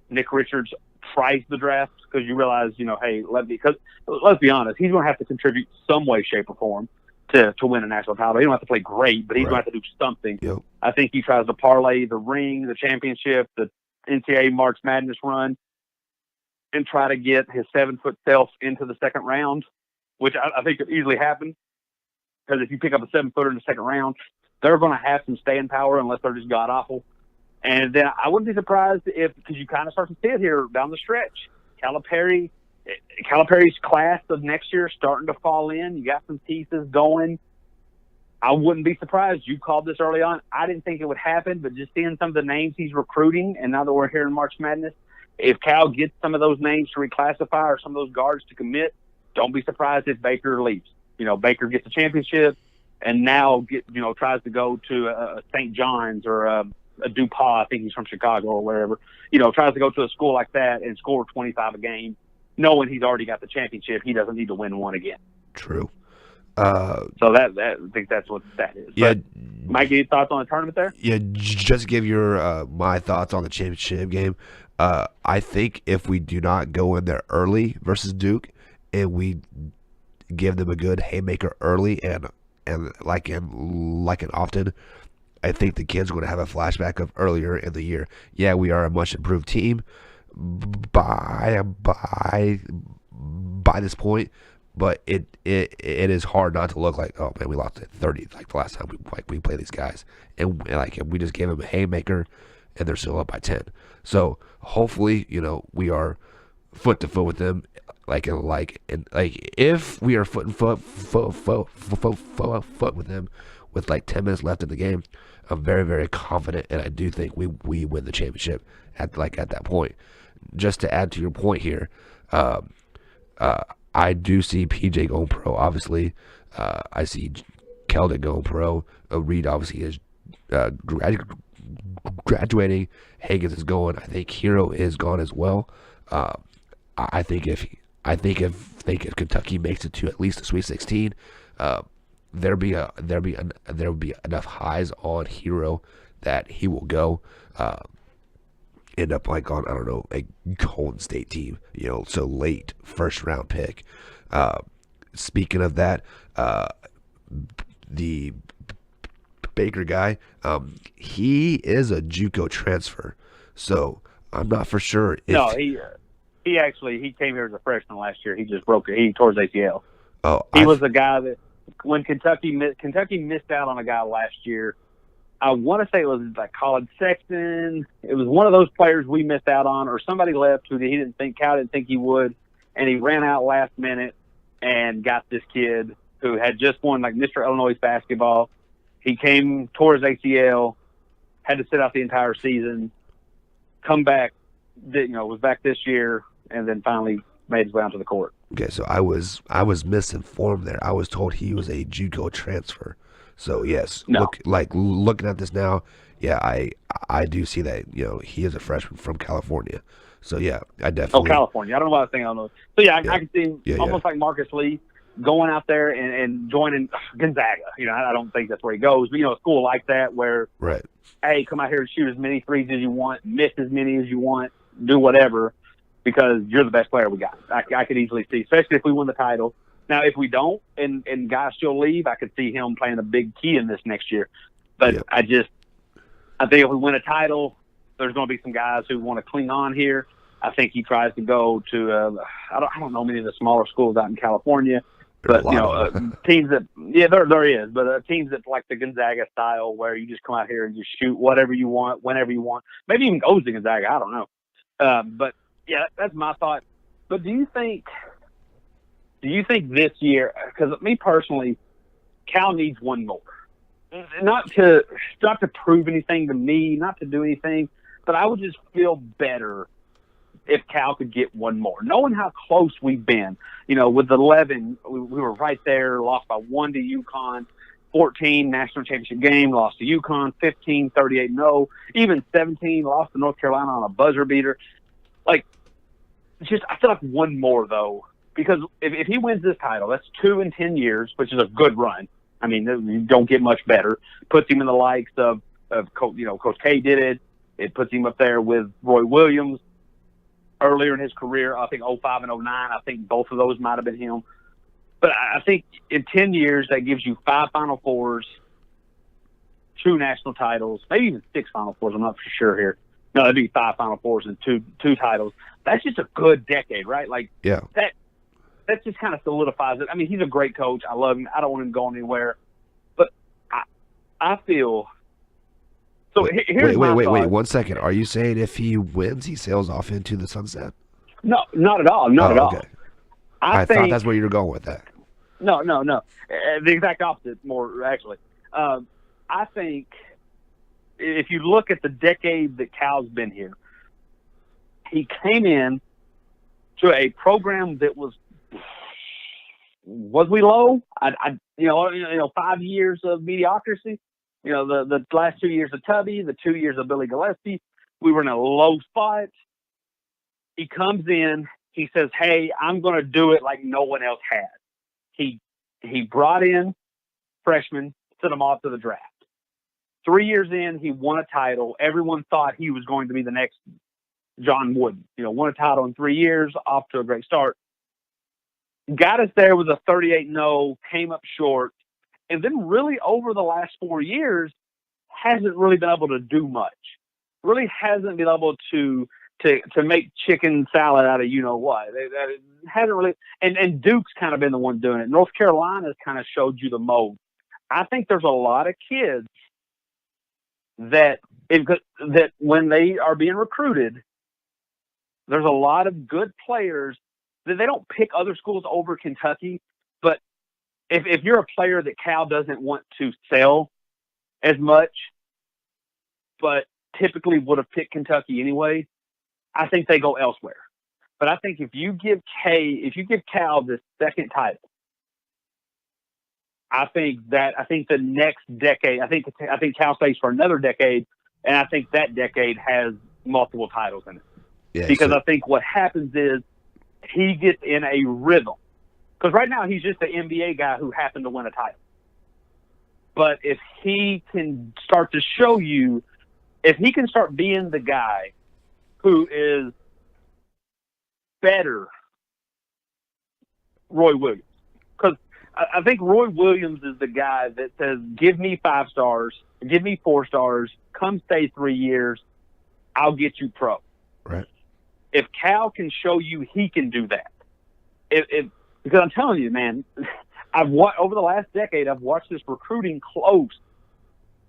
Nick Richards priced the draft because you realize, because let's be honest, he's going to have to contribute some way, shape, or form to win a national title. He don't have to play great, but he's going to have to do something. Yep. I think he tries to parlay the ring, the championship, the NCAA March Madness run, and try to get his 7-foot self into the second round, which I think could easily happen. Because if you pick up a 7-footer in the second round, they're going to have some staying power unless they're just god awful. And then I wouldn't be surprised because you kind of start to see it here down the stretch. Calipari's class of next year is starting to fall in. You got some pieces going. I wouldn't be surprised. You called this early on. I didn't think it would happen, but just seeing some of the names he's recruiting, and now that we're here in March Madness, if Cal gets some of those names to reclassify or some of those guards to commit, don't be surprised if Baker leaves. Baker gets a championship, and now tries to go to a St. John's or a DuPont. I think he's from Chicago or wherever. Tries to go to a school like that and score 25 a game, knowing he's already got the championship. He doesn't need to win one again. True. So that I think that's what that is. Yeah, but Mike, any thoughts on the tournament there? Yeah, just to give your my thoughts on the championship game. I think if we do not go in there early versus Duke, and we give them a good haymaker early and like an often, I think the kids are going to have a flashback of earlier in the year. Yeah, we are a much improved team by this point. But it is hard not to look like, oh man, we lost at 30 like the last time we played these guys, and we just gave them a haymaker, and they're still up by 10. So hopefully, we are foot to foot with them, if we are foot with them with like 10 minutes left in the game, I'm very, very confident, and I do think we win the championship at that point. Just to add to your point here, I do see PJ going pro, obviously. I see Keldon going pro. Reed obviously is graduating. Higgins is going. I think Hero is gone as well. I think if Kentucky makes it to at least the Sweet 16, there'll be enough highs on Hero that he will go. End up like on, I don't know, a Golden State team, so late first round pick. Speaking of that, the Baker guy, he is a JUCO transfer, so I'm not for sure. No, he came here as a freshman last year. He just broke it. He tore his ACL. Oh, he was a guy that when Kentucky missed out on a guy last year. I want to say it was like Colin Sexton. It was one of those players we missed out on, or somebody left who Cal didn't think he would, and he ran out last minute and got this kid who had just won like Mr. Illinois basketball. He came, tore his ACL, had to sit out the entire season, come back, was back this year, and then finally made his way onto the court. Okay, so I was misinformed there. I was told he was a JUCO transfer. So yes, no. Looking at this now, yeah, I do see that he is a freshman from California. So yeah, I definitely. Oh, California! I don't know why I was thinking. I don't know. So yeah, I can see him almost like Marcus Lee going out there and joining Gonzaga. I don't think that's where he goes, but a school like that where, right? Hey, come out here and shoot as many threes as you want, miss as many as you want, do whatever, because you're the best player we got. I could easily see, especially if we win the title. Now, if we don't and guys still leave, I could see him playing a big key in this next year. But I think if we win a title, there's going to be some guys who want to cling on here. I think he tries to go to I don't know many of the smaller schools out in California, but teams that there is, but teams that like the Gonzaga style where you just come out here and just shoot whatever you want, whenever you want. Maybe even goes to Gonzaga. I don't know. But yeah, that's my thought. But do you think this year, because me personally, Cal needs one more. Not to prove anything to me, not to do anything, but I would just feel better if Cal could get one more. Knowing how close we've been, with 11, we were right there, lost by 1 to UConn, 14 national championship game, lost to UConn, 15, 38-0, even 17, lost to North Carolina on a buzzer beater. I feel like one more though. Because if he wins this title, that's 2 in 10 years, which is a good run. I mean, you don't get much better. Puts him in the likes of Coach K did it. It puts him up there with Roy Williams earlier in his career. I think 05 and 09. I think both of those might have been him. But I think in 10 years, that gives you 5 Final Fours, 2 national titles, maybe even 6 Final Fours. I'm not for sure here. No, that'd be 5 Final Fours and two titles. That's just a good decade, right? That just kind of solidifies it. I mean, he's a great coach. I love him. I don't want him going anywhere. But I feel – so here's my thought. Wait. 1 second. Are you saying if he wins, he sails off into the sunset? No, not at all. Not at all. Okay. I thought that's where you were going with that. No. The exact opposite, more actually. I think if you look at the decade that Cal's been here, he came in to a program that was Was we low? 5 years of mediocrity. The last 2 years of Tubby, the 2 years of Billy Gillispie, we were in a low spot. He comes in, he says, "Hey, I'm going to do it like no one else has." He brought in freshmen, sent them off to the draft. 3 years in, he won a title. Everyone thought he was going to be the next John Wooden. Won a title in 3 years, off to a great start. Got us there with a 38-0, came up short, and then really over the last 4 years hasn't really been able to do much. Really hasn't been able to make chicken salad out of what. It hasn't really, and Duke's kind of been the one doing it. North Carolina's kind of showed you the mold. I think there's a lot of kids that when they are being recruited, there's a lot of good players that they don't pick other schools over Kentucky. But if you're a player that Cal doesn't want to sell as much, but typically would have picked Kentucky anyway, I think they go elsewhere. But I think if you give Cal the second title, I think the next decade, I think Cal stays for another decade, and I think that decade has multiple titles in it. Yeah, because I think what happens is he gets in a rhythm. Because right now he's just an NBA guy who happened to win a title. But if he can start to show you, if he can start being the guy who is better Roy Williams. Because I think Roy Williams is the guy that says, give me 5 stars, give me 4 stars, come stay 3 years, I'll get you pro. Right. If Cal can show you he can do that, because I'm telling you, man, over the last decade, I've watched this recruiting close.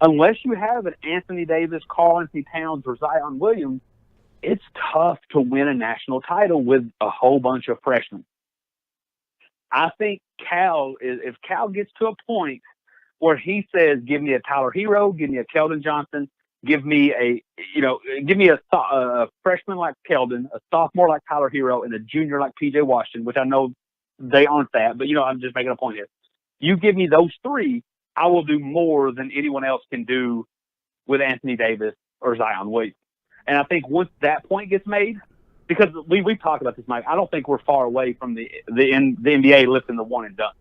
Unless you have an Anthony Davis, Karl-Anthony Towns, or Zion Williams, it's tough to win a national title with a whole bunch of freshmen. I think if Cal gets to a point where he says, give me a Tyler Hero, give me a Keldon Johnson, give me a freshman like Keldon, a sophomore like Tyler Hero, and a junior like P.J. Washington, which I know they aren't that, but I'm just making a point here. You give me those 3, I will do more than anyone else can do with Anthony Davis or Zion Williams. And I think once that point gets made, because we've talked about this, Mike, I don't think we're far away from the NBA lifting the one and done.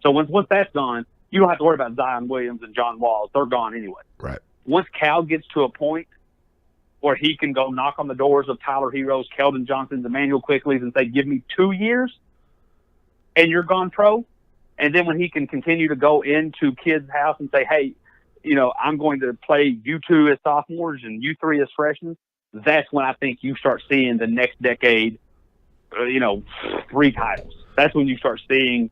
So once that's done, you don't have to worry about Zion Williams and John Walls. They're gone anyway. Right. Once Cal gets to a point where he can go knock on the doors of Tyler Heroes, Keldon Johnsons, Emmanuel Quickleys, and say, give me 2 years and you're gone pro. And then when he can continue to go into kids' house and say, hey, I'm going to play you 2 as sophomores and you 3 as freshmen, that's when I think you start seeing the next decade, 3 titles. That's when you start seeing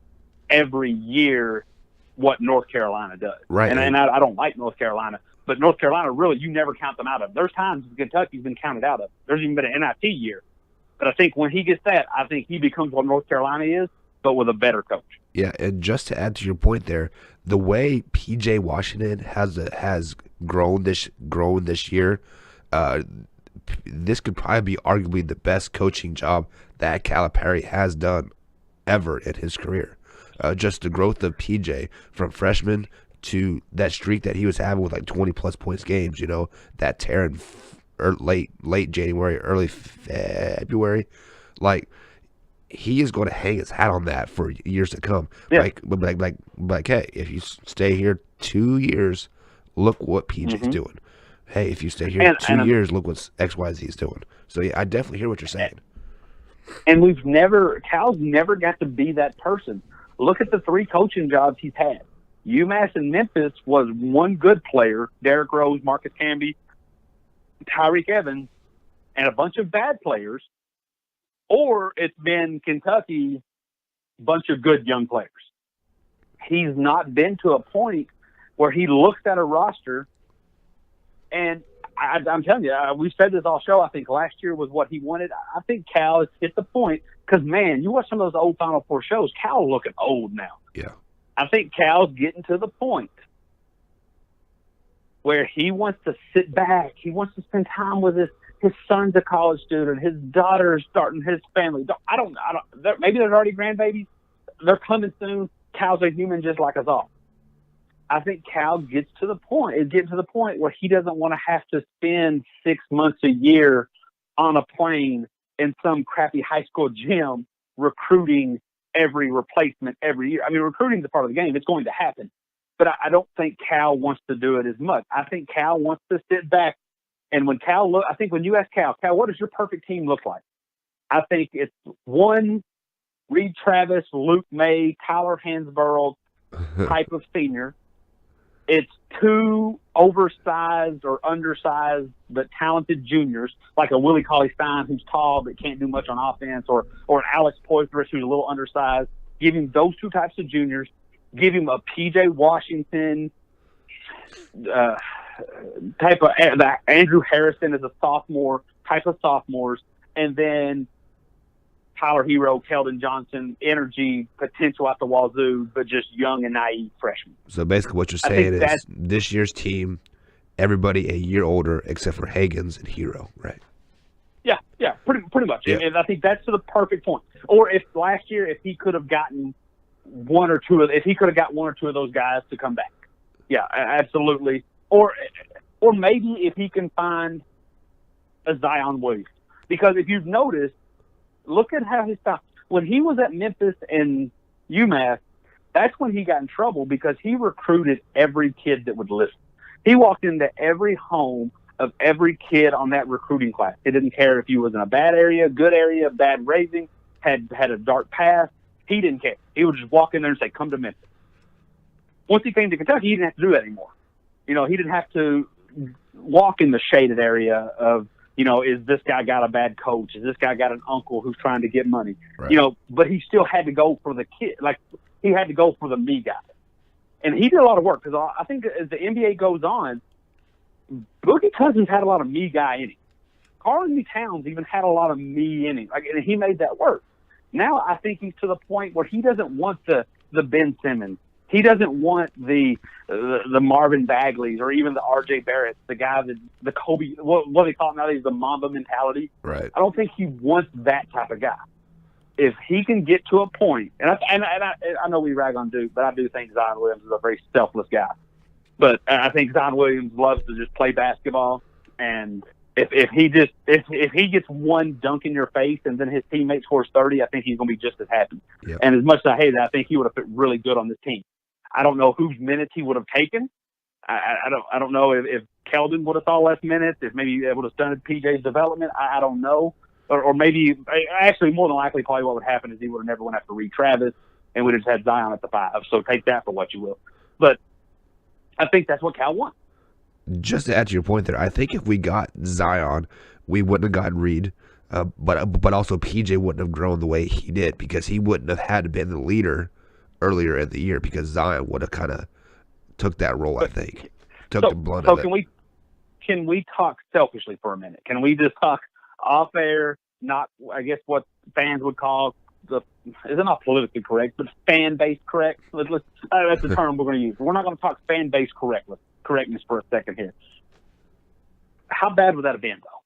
every year what North Carolina does. Right. And I don't like North Carolina, but North Carolina, really, you never count them out of. There's times Kentucky's been counted out of. There's even been an NIT year. But I think when he gets that, I think he becomes what North Carolina is, but with a better coach. Yeah, and just to add to your point there, the way P.J. Washington has grown this year, this could probably be arguably the best coaching job that Calipari has done ever in his career. Just the growth of PJ from freshman to that streak that he was having with like 20-plus points games, that tear in late January, early February, like he is going to hang his hat on that for years to come. Yeah. Like, hey, if you stay here 2 years, look what PJ's doing. Hey, if you stay here 2 years, look what XYZ is doing. So yeah, I definitely hear what you're saying. And Cal's never got to be that person. Look at the 3 coaching jobs he's had. UMass and Memphis was one good player, Derrick Rose, Marcus Camby, Tyreek Evans, and a bunch of bad players. Or it's been Kentucky, bunch of good young players. He's not been to a point where he looks at a roster, and I'm telling you, we've said this all show. I think last year was what he wanted. I think Cal has hit the point because, man, you watch some of those old Final Four shows, Cal looking old now. Yeah. I think Cal's getting to the point where he wants to sit back. He wants to spend time with his son's a college student. His daughter's starting his family. Maybe there's already grandbabies. they're coming soon. Cal's a human just like us all. I think Cal gets to the point. It gets to the point where he doesn't want to have to spend 6 months a year on a plane in some crappy high school gym recruiting every replacement every year. I mean, recruiting is a part of the game. It's going to happen. But I don't think Cal wants to do it as much. I think Cal wants to sit back. And when I think when you ask Cal, what does your perfect team look like? I think it's 1, Reed Travis, Luke May, Tyler Hansborough type of senior. It's 2 oversized or undersized but talented juniors, like a Willie Cauley-Stein who's tall but can't do much on offense, or an Alex Poitras who's a little undersized. Give him those 2 types of juniors. Give him a P.J. Washington type of Andrew Harrison as a sophomore, type of sophomores, and then Tyler Hero, Keldon Johnson, energy, potential at the wazoo, but just young and naive freshmen. So basically what you're saying is this year's team, everybody a year older except for Hagens and Hero, right? Yeah, pretty much. Yeah. And I think that's to the perfect point. Or if last year, if he could have gotten one or two of those guys to come back. Yeah, absolutely. Or maybe if he can find a Zion Williams. Because if you've noticed, look at how his style. When he was at Memphis and UMass, that's when he got in trouble because he recruited every kid that would listen. He walked into every home of every kid on that recruiting class. He didn't care if he was in a bad area, good area, bad raising, had a dark past. He didn't care. He would just walk in there and say, come to Memphis. Once he came to Kentucky, he didn't have to do that anymore. He didn't have to walk in the shaded area of, is this guy got a bad coach? Is this guy got an uncle who's trying to get money? Right. But he still had to go for the kid. Like, he had to go for the me guy. And he did a lot of work because I think as the NBA goes on, Boogie Cousins had a lot of me guy in him. Karl-Anthony Towns even had a lot of me in him. And he made that work. Now I think he's to the point where he doesn't want the Ben Simmons. He doesn't want the Marvin Bagleys or even the R.J. Barretts, the guy that the Kobe, what they call it nowadays, the Mamba mentality. Right. I don't think he wants that type of guy. If he can get to a point, and I know we rag on Duke, but I do think Zion Williams is a very selfless guy. But I think Zion Williams loves to just play basketball, and if he gets one dunk in your face and then his teammate scores 30, I think he's going to be just as happy. Yep. And as much as I hate it, I think he would have fit really good on this team. I don't know whose minutes he would have taken. I don't know if Keldon would have saw less minutes, if maybe it would have stunted PJ's development. I don't know. Or maybe, actually, more than likely, probably what would happen is he would have never went after Reed Travis, and we'd have just had Zion at the 5. So take that for what you will. But I think that's what Cal wants. Just to add to your point there, I think if we got Zion, we wouldn't have gotten Reed, but also PJ wouldn't have grown the way he did because he wouldn't have had to be the leader earlier in the year because Zion would have kind of took that role, I think. The blunt of it. Can we talk selfishly for a minute? Can we just talk off air, not, I guess, what fans would call is it not politically correct, but fan-based correct? That's the term we're going to use. We're not going to talk fan-based correctness for a second here. How bad would that have been, though?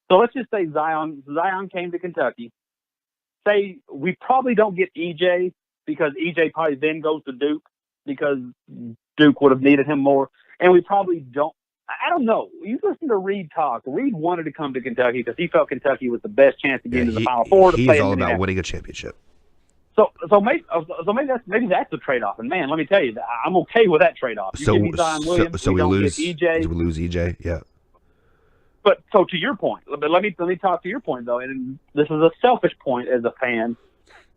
So let's just say Zion came to Kentucky. Say we probably don't get EJ because EJ probably then goes to Duke because Duke would have needed him more. And we probably don't. I don't know. You listen to Reed talk. Reed wanted to come to Kentucky because he felt Kentucky was the best chance to get into the Final Four. He's all about winning a championship. So maybe that's the trade-off. And man, let me tell you, I'm okay with that trade-off. So we lose EJ. We lose EJ. Yeah. But so to your point, but let me talk to your point though, and this is a selfish point as a fan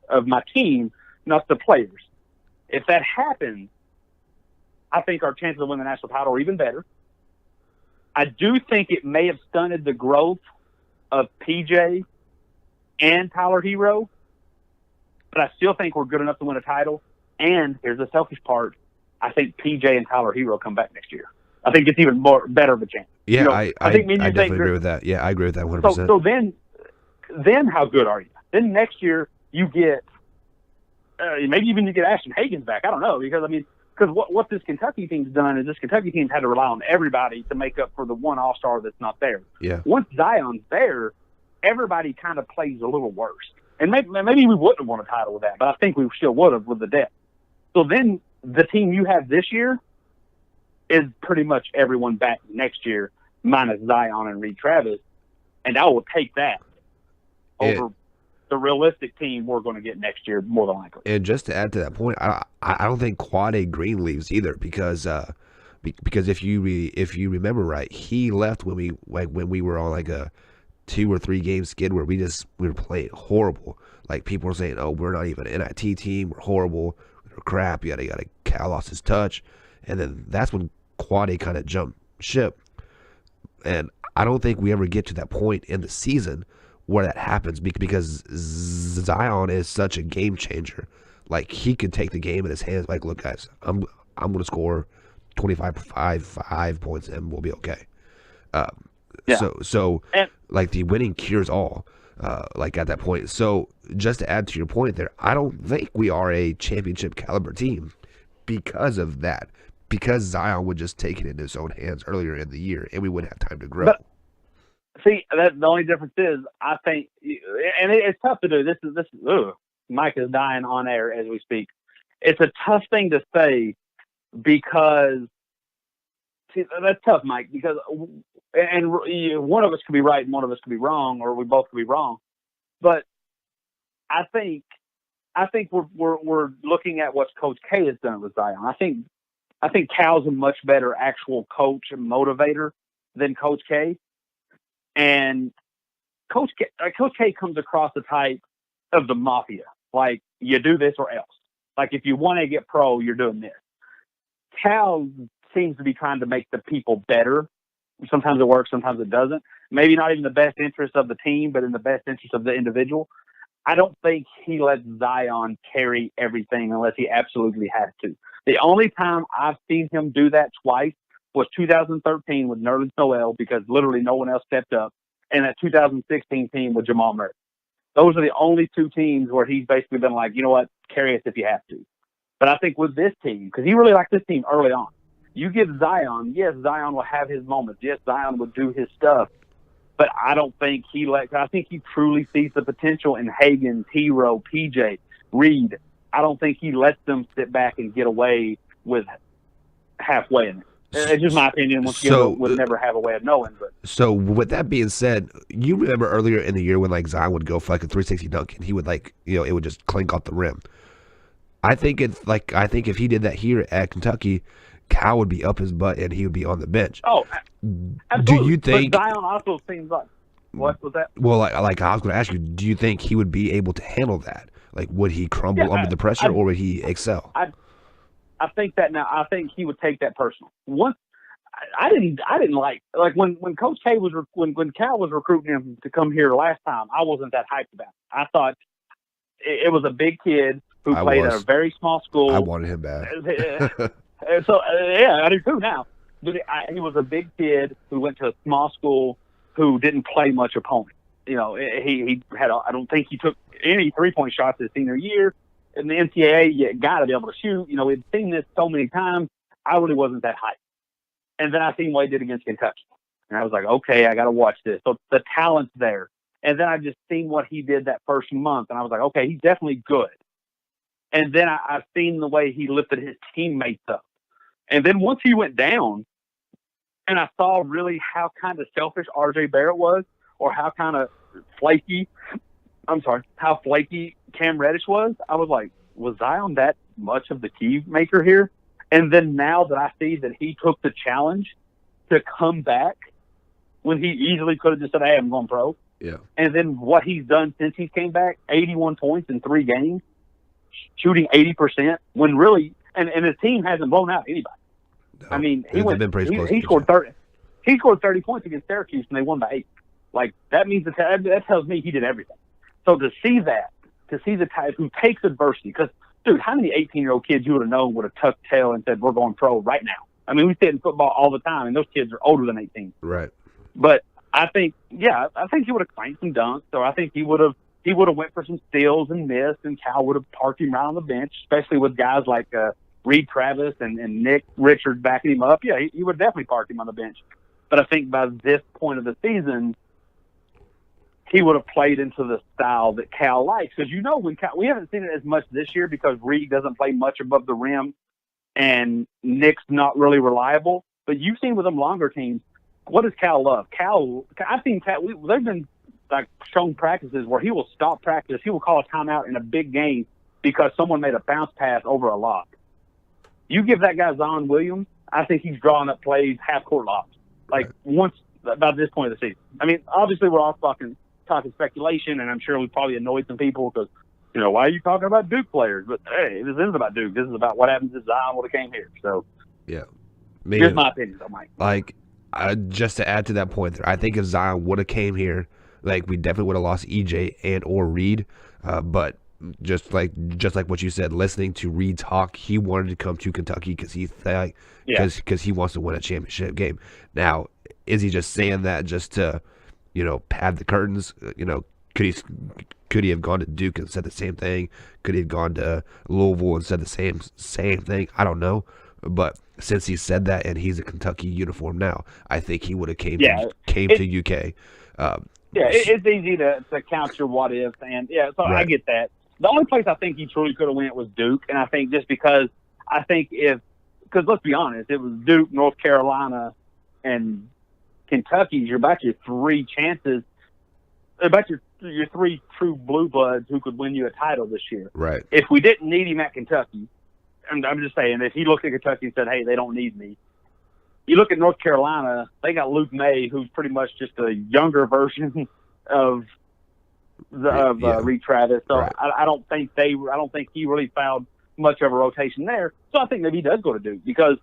of my team, not the players. If that happens, I think our chances of winning the national title are even better. I do think it may have stunted the growth of PJ and Tyler Hero, but I still think we're good enough to win a title. And here's the selfish part. I think PJ and Tyler Hero come back next year. I think it's even better of a chance. Yeah, I definitely agree with that. Yeah, I agree with that 100%. So then how good are you? Then next year you get maybe even you get Ashton Hagens back. I don't know because what this Kentucky team's done is this Kentucky team's had to rely on everybody to make up for the one All-Star that's not there. Yeah. Once Zion's there, everybody kind of plays a little worse. And maybe we wouldn't have won a title with that, but I think we still would have with the depth. So then the team you have this year is pretty much everyone back next year, minus Zion and Reed Travis. And I will take that over the realistic team we're going to get next year, more than likely. And just to add to that point, I don't think Quade Green leaves either, because if you remember right, he left when we were on like a 2 or 3 game skid where we were playing horrible. Like, people were saying, "Oh, we're not even an NIT team. We're horrible. We're crap." Yada. Cal lost his touch, and then that's when Quade kind of jumped ship. And I don't think we ever get to that point in the season where that happens, because Zion is such a game changer. Like, he could take the game in his hands. Like, look, guys, I'm going to score 5 points and we'll be okay. So like, the winning cures all, like, at that point. So just to add to your point there, I don't think we are a championship caliber team because of that. Because Zion would just take it into his own hands earlier in the year, and we wouldn't have time to grow. But, see, the only difference is, I think, and it's tough to do. This is Mike is dying on air as we speak. It's a tough thing to say because, see, that's tough, Mike, because one of us could be right and one of us could be wrong, or we both could be wrong. But I think we're looking at what Coach K has done with Zion. I think Cal's a much better actual coach and motivator than Coach K. And Coach K comes across the type of the mafia. Like, you do this or else. Like, if you want to get pro, you're doing this. Cal seems to be trying to make the people better. Sometimes it works, sometimes it doesn't. Maybe not even the best interest of the team, but in the best interest of the individual. I don't think he lets Zion carry everything unless he absolutely has to. The only time I've seen him do that twice was 2013 with Nerlens Noel, because literally no one else stepped up, and that 2016 team with Jamal Murray. Those are the only 2 teams where he's basically been like, you know what, carry us if you have to. But I think with this team, because he really liked this team early on, you give Zion, yes, Zion will have his moments. Yes, Zion will do his stuff. But I don't think I think he truly sees the potential in Hagan, T-Row, PJ, Reed. I don't think he lets them sit back and get away with halfway in it. It's just my opinion. Once again, would never have a way of knowing. But so with that being said, you remember earlier in the year when, like, Zion would go for like a 360 dunk and he would, like, it would just clink off the rim. I think if he did that here at Kentucky, Cal would be up his butt and he would be on the bench. Oh, absolutely. Do you think? But Zion also seems like, what was that? Well, like I was going to ask you, do you think he would be able to handle that? Like, would he crumble under the pressure, or would he excel? I think that now. I think he would take that personal. Once I didn't like when Coach K was when Cal was recruiting him to come here last time. I wasn't that hyped about it. I thought it was a big kid who played at a very small school. I wanted him bad. So I do too now. But he was a big kid who went to a small school who didn't play much opponent. He had. I don't think he took any 3-point shots his senior year. In the NCAA, you got to be able to shoot. We've seen this so many times. I really wasn't that hyped. And then I seen what he did against Kentucky. And I was like, okay, I got to watch this. So the talent's there. And then I just seen what he did that first month. And I was like, okay, he's definitely good. And then I've seen the way he lifted his teammates up. And then once he went down, and I saw really how kind of selfish R.J. Barrett was, or how kind of how flaky Cam Reddish was, I was like, was Zion that much of the key maker here? And then now that I see that he took the challenge to come back when he easily could have just said, hey, I'm going pro. Yeah. And then what he's done since he came back, 81 points in 3 games, shooting 80%, when really, and his team hasn't blown out anybody. No, I mean, he scored 30. He scored 30 points against Syracuse, and they won by 8. Like, that means that tells me he did everything. So to see the type who takes adversity, because, dude, how many 18-year-old kids you would have known would have tucked tail and said, we're going pro right now? I mean, we see it in football all the time, and those kids are older than 18. Right. But I think he would have claimed some dunks, or I think he would have went for some steals and missed, and Cal would have parked him right on the bench, especially with guys like Reed Travis and Nick Richards backing him up. Yeah, he would definitely park him on the bench. But I think by this point of the season, he would have played into the style that Cal likes. Because when we haven't seen it as much this year because Reed doesn't play much above the rim and Nick's not really reliable. But you've seen with them longer teams, what does Cal love? I've seen Cal. They've been like shown practices where he will stop practice. He will call a timeout in a big game because someone made a bounce pass over a lob. You give that guy Zion Williams, I think he's drawing up plays half court lobs. Like once about this point of the season. I mean, obviously we're all talking speculation, and I'm sure we probably annoyed some people because, why are you talking about Duke players? But hey, this isn't about Duke. This is about what happens if Zion would have came here. So yeah, here's my opinion, though, Mike. Like, just to add to that point, there, I think if Zion would have came here, like we definitely would have lost EJ and or Reed. But just like what you said, listening to Reed talk, he wanted to come to Kentucky because he wants to win a championship game. Now, is he just saying that just to pad the curtains? Could he have gone to Duke and said the same thing? Could he have gone to Louisville and said the same thing? I don't know. But since he said that and he's a Kentucky uniform now, I think he would have came to UK. It's easy to count your what ifs, and so right. I get that. The only place I think he truly could have went was Duke, and I think just because because let's be honest, it was Duke, North Carolina, and Kentucky. You're about your three chances, about your three true blue bloods who could win you a title this year. Right. If we didn't need him at Kentucky, and I'm just saying, if he looked at Kentucky and said, "Hey, they don't need me," you look at North Carolina, they got Luke May, who's pretty much just a younger version of Reed Travis. So right. I don't think he really found much of a rotation there. So I think maybe he does go to Duke because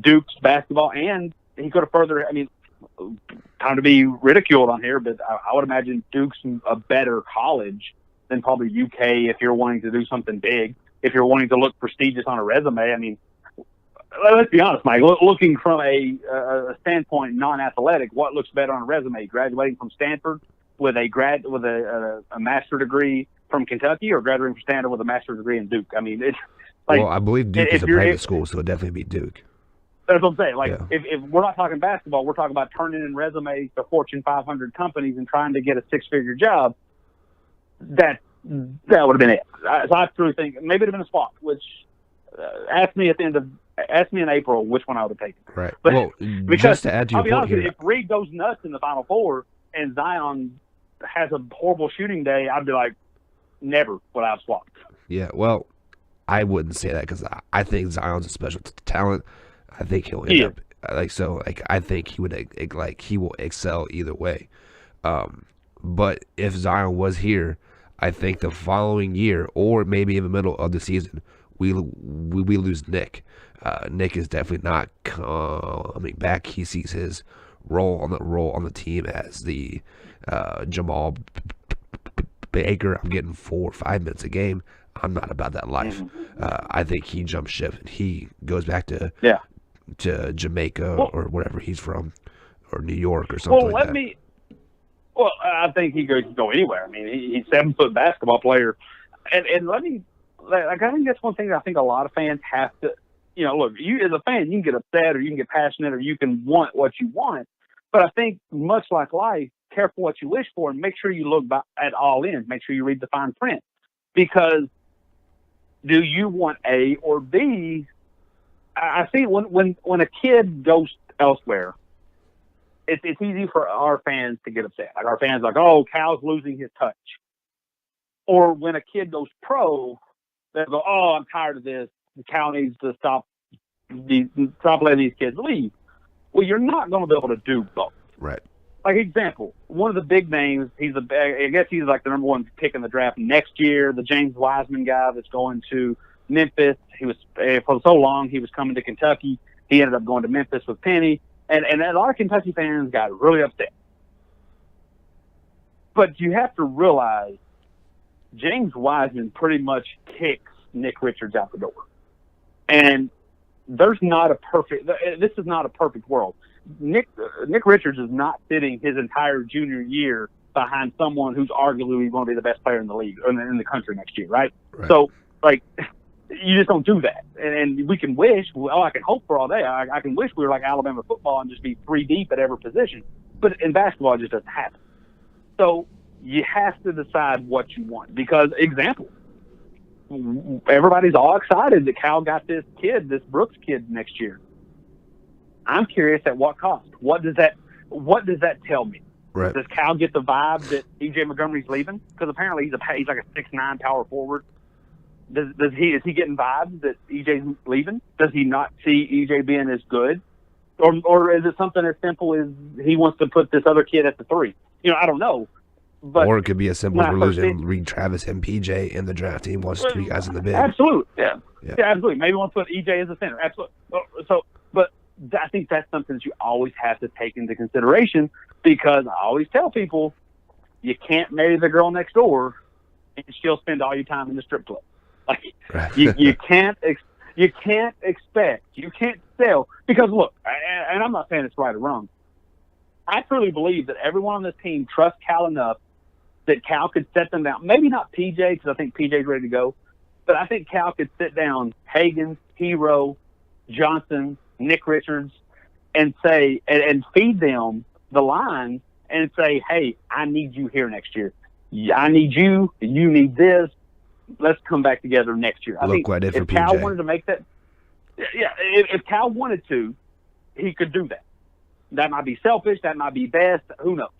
Duke's basketball, and he could have further. I mean, kind of be ridiculed on here, but I would imagine Duke's a better college than probably UK if you're wanting to do something big. If you're wanting to look prestigious on a resume, I mean, let's be honest, Mike. Looking from a standpoint non-athletic, what looks better on a resume? Graduating from Stanford with a master's degree from Kentucky, or graduating from Stanford with a master's degree in Duke? I mean, it's like, well, I believe Duke is a private school, so it'd definitely be Duke. That's what I'm saying. Like, if we're not talking basketball, we're talking about turning in resumes to Fortune 500 companies and trying to get a six-figure job. That would have been it. So I truly think maybe it'd have been a swap. Which ask me in April which one I would have taken. Right. But, well, because just to add to your point honest, here, if Reed goes nuts in the Final Four and Zion has a horrible shooting day, I'd be like, never would I have swapped. Yeah. Well, I wouldn't say that because I think Zion's a special talent. I think he'll end up I think he would he will excel either way. But if Zion was here, I think the following year or maybe in the middle of the season, we lose Nick. Nick is definitely not coming back. He sees his role on the team as the Jamal Baker. I'm getting 4 or 5 minutes a game. I'm not about that life. I think he jumps ship and he goes back to Jamaica or wherever he's from, or New York or something like that. I think he could go anywhere. I mean, he's a 7-foot basketball player, and I think that's one thing that I think a lot of fans have to. Look, you as a fan, you can get upset or you can get passionate or you can want what you want, but I think much like life, careful what you wish for and make sure you look at all ends. Make sure you read the fine print, because do you want A or B? I see when a kid goes elsewhere, it's easy for our fans to get upset. Like our fans, oh, Cal's losing his touch. Or when a kid goes pro, they go, oh, I'm tired of this. Cal needs to stop letting these kids leave. Well, you're not going to be able to do both. Right. Like example, one of the big names. I guess he's like the number one pick in the draft next year. The James Wiseman guy that's going to Memphis. He was for so long he was coming to Kentucky. He ended up going to Memphis with Penny, and a lot of Kentucky fans got really upset. But you have to realize James Wiseman pretty much kicks Nick Richards out the door, and this is not a perfect world. Nick Richards is not sitting his entire junior year behind someone who's arguably going to be the best player in the league in the country next year, right? So, you just don't do that. And we can wish, I can hope for all day. I can wish we were like Alabama football and just be 3 deep at every position. But in basketball, it just doesn't happen. So you have to decide what you want. Because, example, everybody's all excited that Cal got this Brooks kid next year. I'm curious at what cost. What does that tell me? Right. Does Cal get the vibe that EJ Montgomery's leaving? Because apparently he's like a 6'9" power forward. Is he getting vibes that EJ's leaving? Does he not see EJ being as good? Or is it something as simple as he wants to put this other kid at the 3? I don't know. But or it could be as simple as we're losing Reed Travis and PJ in the draft. He wants 3 guys in the bid. Absolutely, yeah, absolutely. Maybe we'll put EJ as a center. Absolutely. But I think that's something that you always have to take into consideration, because I always tell people you can't marry the girl next door and still spend all your time in the strip club. Like you can't expect, you can't sell, because look, and I'm not saying it's right or wrong. I truly believe that everyone on this team trusts Cal enough that Cal could set them down. Maybe not PJ, because I think PJ's ready to go, but I think Cal could sit down Hagan, Hero, Johnson, Nick Richards, and say and feed them the line and say, hey, I need you here next year. I need you. You need this. Let's come back together next year. I think what I did for if Cal PJ. wanted to make that, if Cal wanted to, he could do that. That might be selfish. That might be best. Who knows?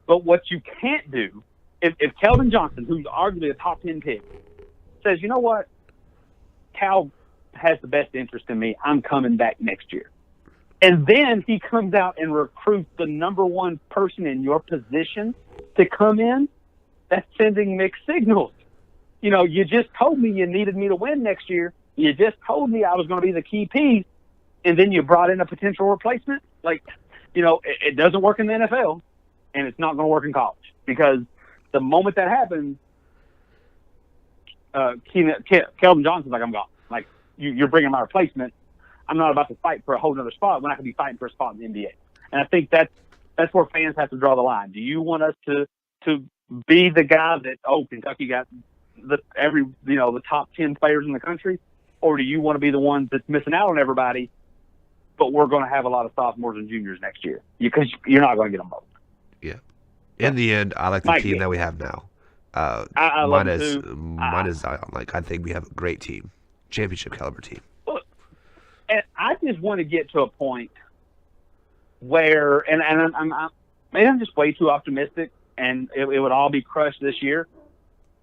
But what you can't do, if Keldon Johnson, who's arguably a top 10 pick, says, you know what, Cal has the best interest in me, I'm coming back next year. And then he comes out and recruits the number 1 person in your position to come in, that's sending mixed signals. You just told me you needed me to win next year. You just told me I was going to be the key piece, and then you brought in a potential replacement. It doesn't work in the NFL, and it's not going to work in college, because the moment that happens, Keldon Johnson's like, I'm gone. Like, you're bringing my replacement. I'm not about to fight for a whole other spot when I could be fighting for a spot in the NBA. And I think that's where fans have to draw the line. Do you want us to be the guy that, Kentucky got the top 10 players in the country, or do you want to be the one that's missing out on everybody, but we're going to have a lot of sophomores and juniors next year? Because you're not going to get them both. Yeah. In the end, I like the team that we have now. I love it too. Mine is Zion. I think we have a great team, championship caliber team. And I just want to get to a point where, and I'm just way too optimistic, and it would all be crushed this year.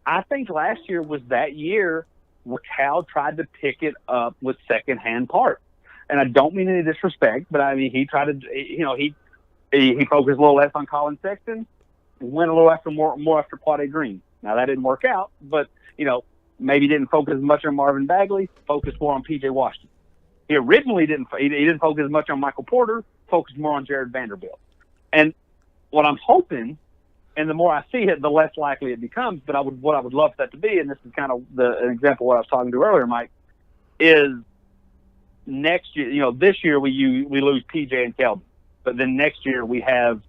I think last year was that year where Cal tried to pick it up with secondhand parts. And I don't mean any disrespect, but I mean, he tried to, he focused a little less on Colin Sexton, went a little after more after Quade Green. Now that didn't work out, but maybe didn't focus as much on Marvin Bagley, focused more on PJ Washington. He originally didn't focus as much on Michael Porter, focused more on Jared Vanderbilt. And what I'm hoping, and the more I see it, the less likely it becomes, but what I would love for that to be, and this is kind of an example of what I was talking to earlier, Mike, is next year, this year we lose PJ and Keldon, but then next year we have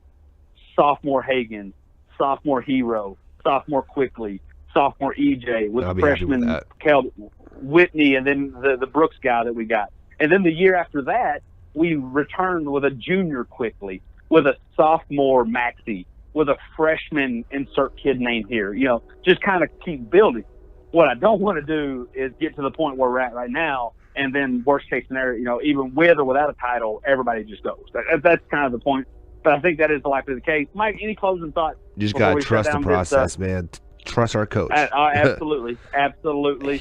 sophomore Hagan, sophomore Hero, sophomore Quickly, sophomore EJ with freshman Keldon, Whitney, and then the Brooks guy that we got. And then the year after that, we return with a junior Quickly, with a sophomore Maxey, with a freshman insert kid name here. Just kind of keep building. What I don't want to do is get to the point where we're at right now, and then worst case scenario, even with or without a title, everybody just goes. That's kind of the point. But I think that is likely the case. Mike, any closing thoughts? You just got to trust the process, man. Trust our coach. Absolutely.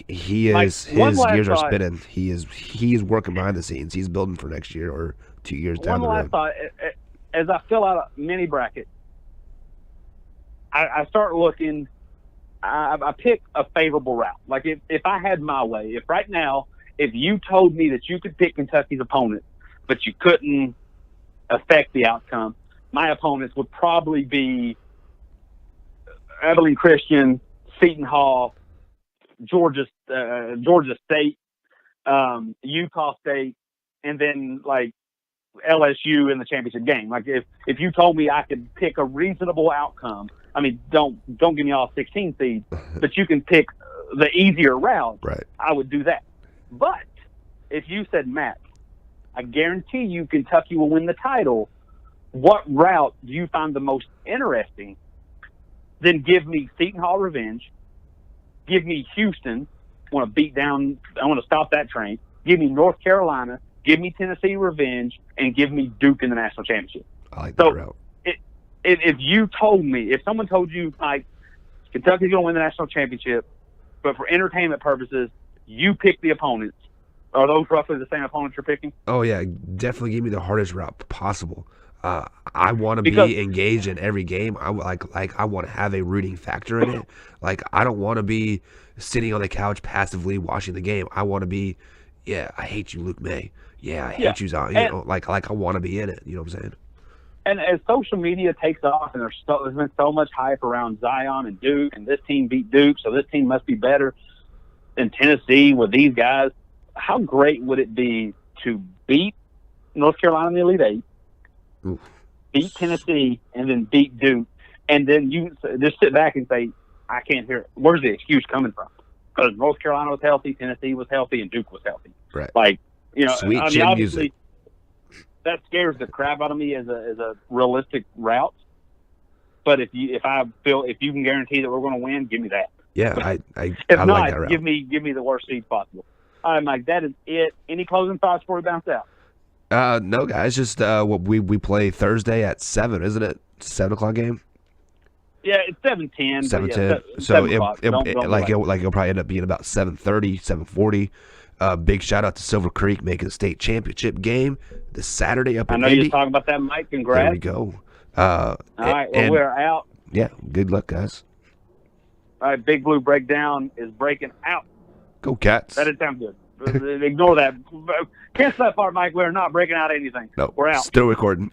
He is, Mike, his gears are spinning. He is working behind the scenes. He's building for next year or 2 years down the road. One last thought. As I fill out a mini bracket, I start looking, I pick a favorable route. Like if I had my way, if right now, if you told me that you could pick Kentucky's opponent, but you couldn't affect the outcome, my opponents would probably be Abilene Christian, Seton Hall, Georgia State, Utah State, and then like LSU in the championship game. Like if you told me I could pick a reasonable outcome, I mean, don't give me all 16 seeds, but you can pick the easier route. Right. I would do that. But if you said, Matt, I guarantee you Kentucky will win the title, what route do you find the most interesting? then give me Seton Hall revenge. Give me Houston. I want to stop that train. Give me North Carolina. Give me Tennessee revenge, and give me Duke in the national championship. I like that route. If someone told you, like, Kentucky's going to win the national championship, but for entertainment purposes, you pick the opponents, are those roughly the same opponents you're picking? Oh, yeah. Definitely give me the hardest route possible. I want to be engaged in every game. I want to have a rooting factor in it. Like, I don't want to be sitting on the couch passively watching the game. I want to be, I hate you, Luke May. I hate you, Zion. I want to be in it. You know what I'm saying? And as social media takes off, and there's been so much hype around Zion and Duke, and this team beat Duke, so this team must be better than Tennessee with these guys. How great would it be to beat North Carolina in the Elite Eight, beat Tennessee, and then beat Duke, and then you just sit back and say, I can't hear it. Where's the excuse coming from? Because North Carolina was healthy, Tennessee was healthy, and Duke was healthy. Right. Like, Sweet chin obviously, music. that scares the crap out of me as a realistic route. But if you can guarantee that we're going to win, give me that. Yeah, I if I not, like that route. give me the worst seed possible. All right, Mike, that is it. Any closing thoughts before we bounce out? No, guys, just we play Thursday at 7, isn't it? 7 o'clock game. Yeah, it's 7:10. 7:10. So it'll probably end up being about 7:30, 7:40. Big shout out to Silver Creek making the state championship game this Saturday up in I know Indy. you're talking about that, Mike. Congrats. There we go. All right, well, we're out. Yeah, good luck, guys. All right, Big Blue Breakdown is breaking out. Go Cats. That didn't sound good. Ignore that. Cancel that part, Mike. We're not breaking out anything. No, we're out. Still recording.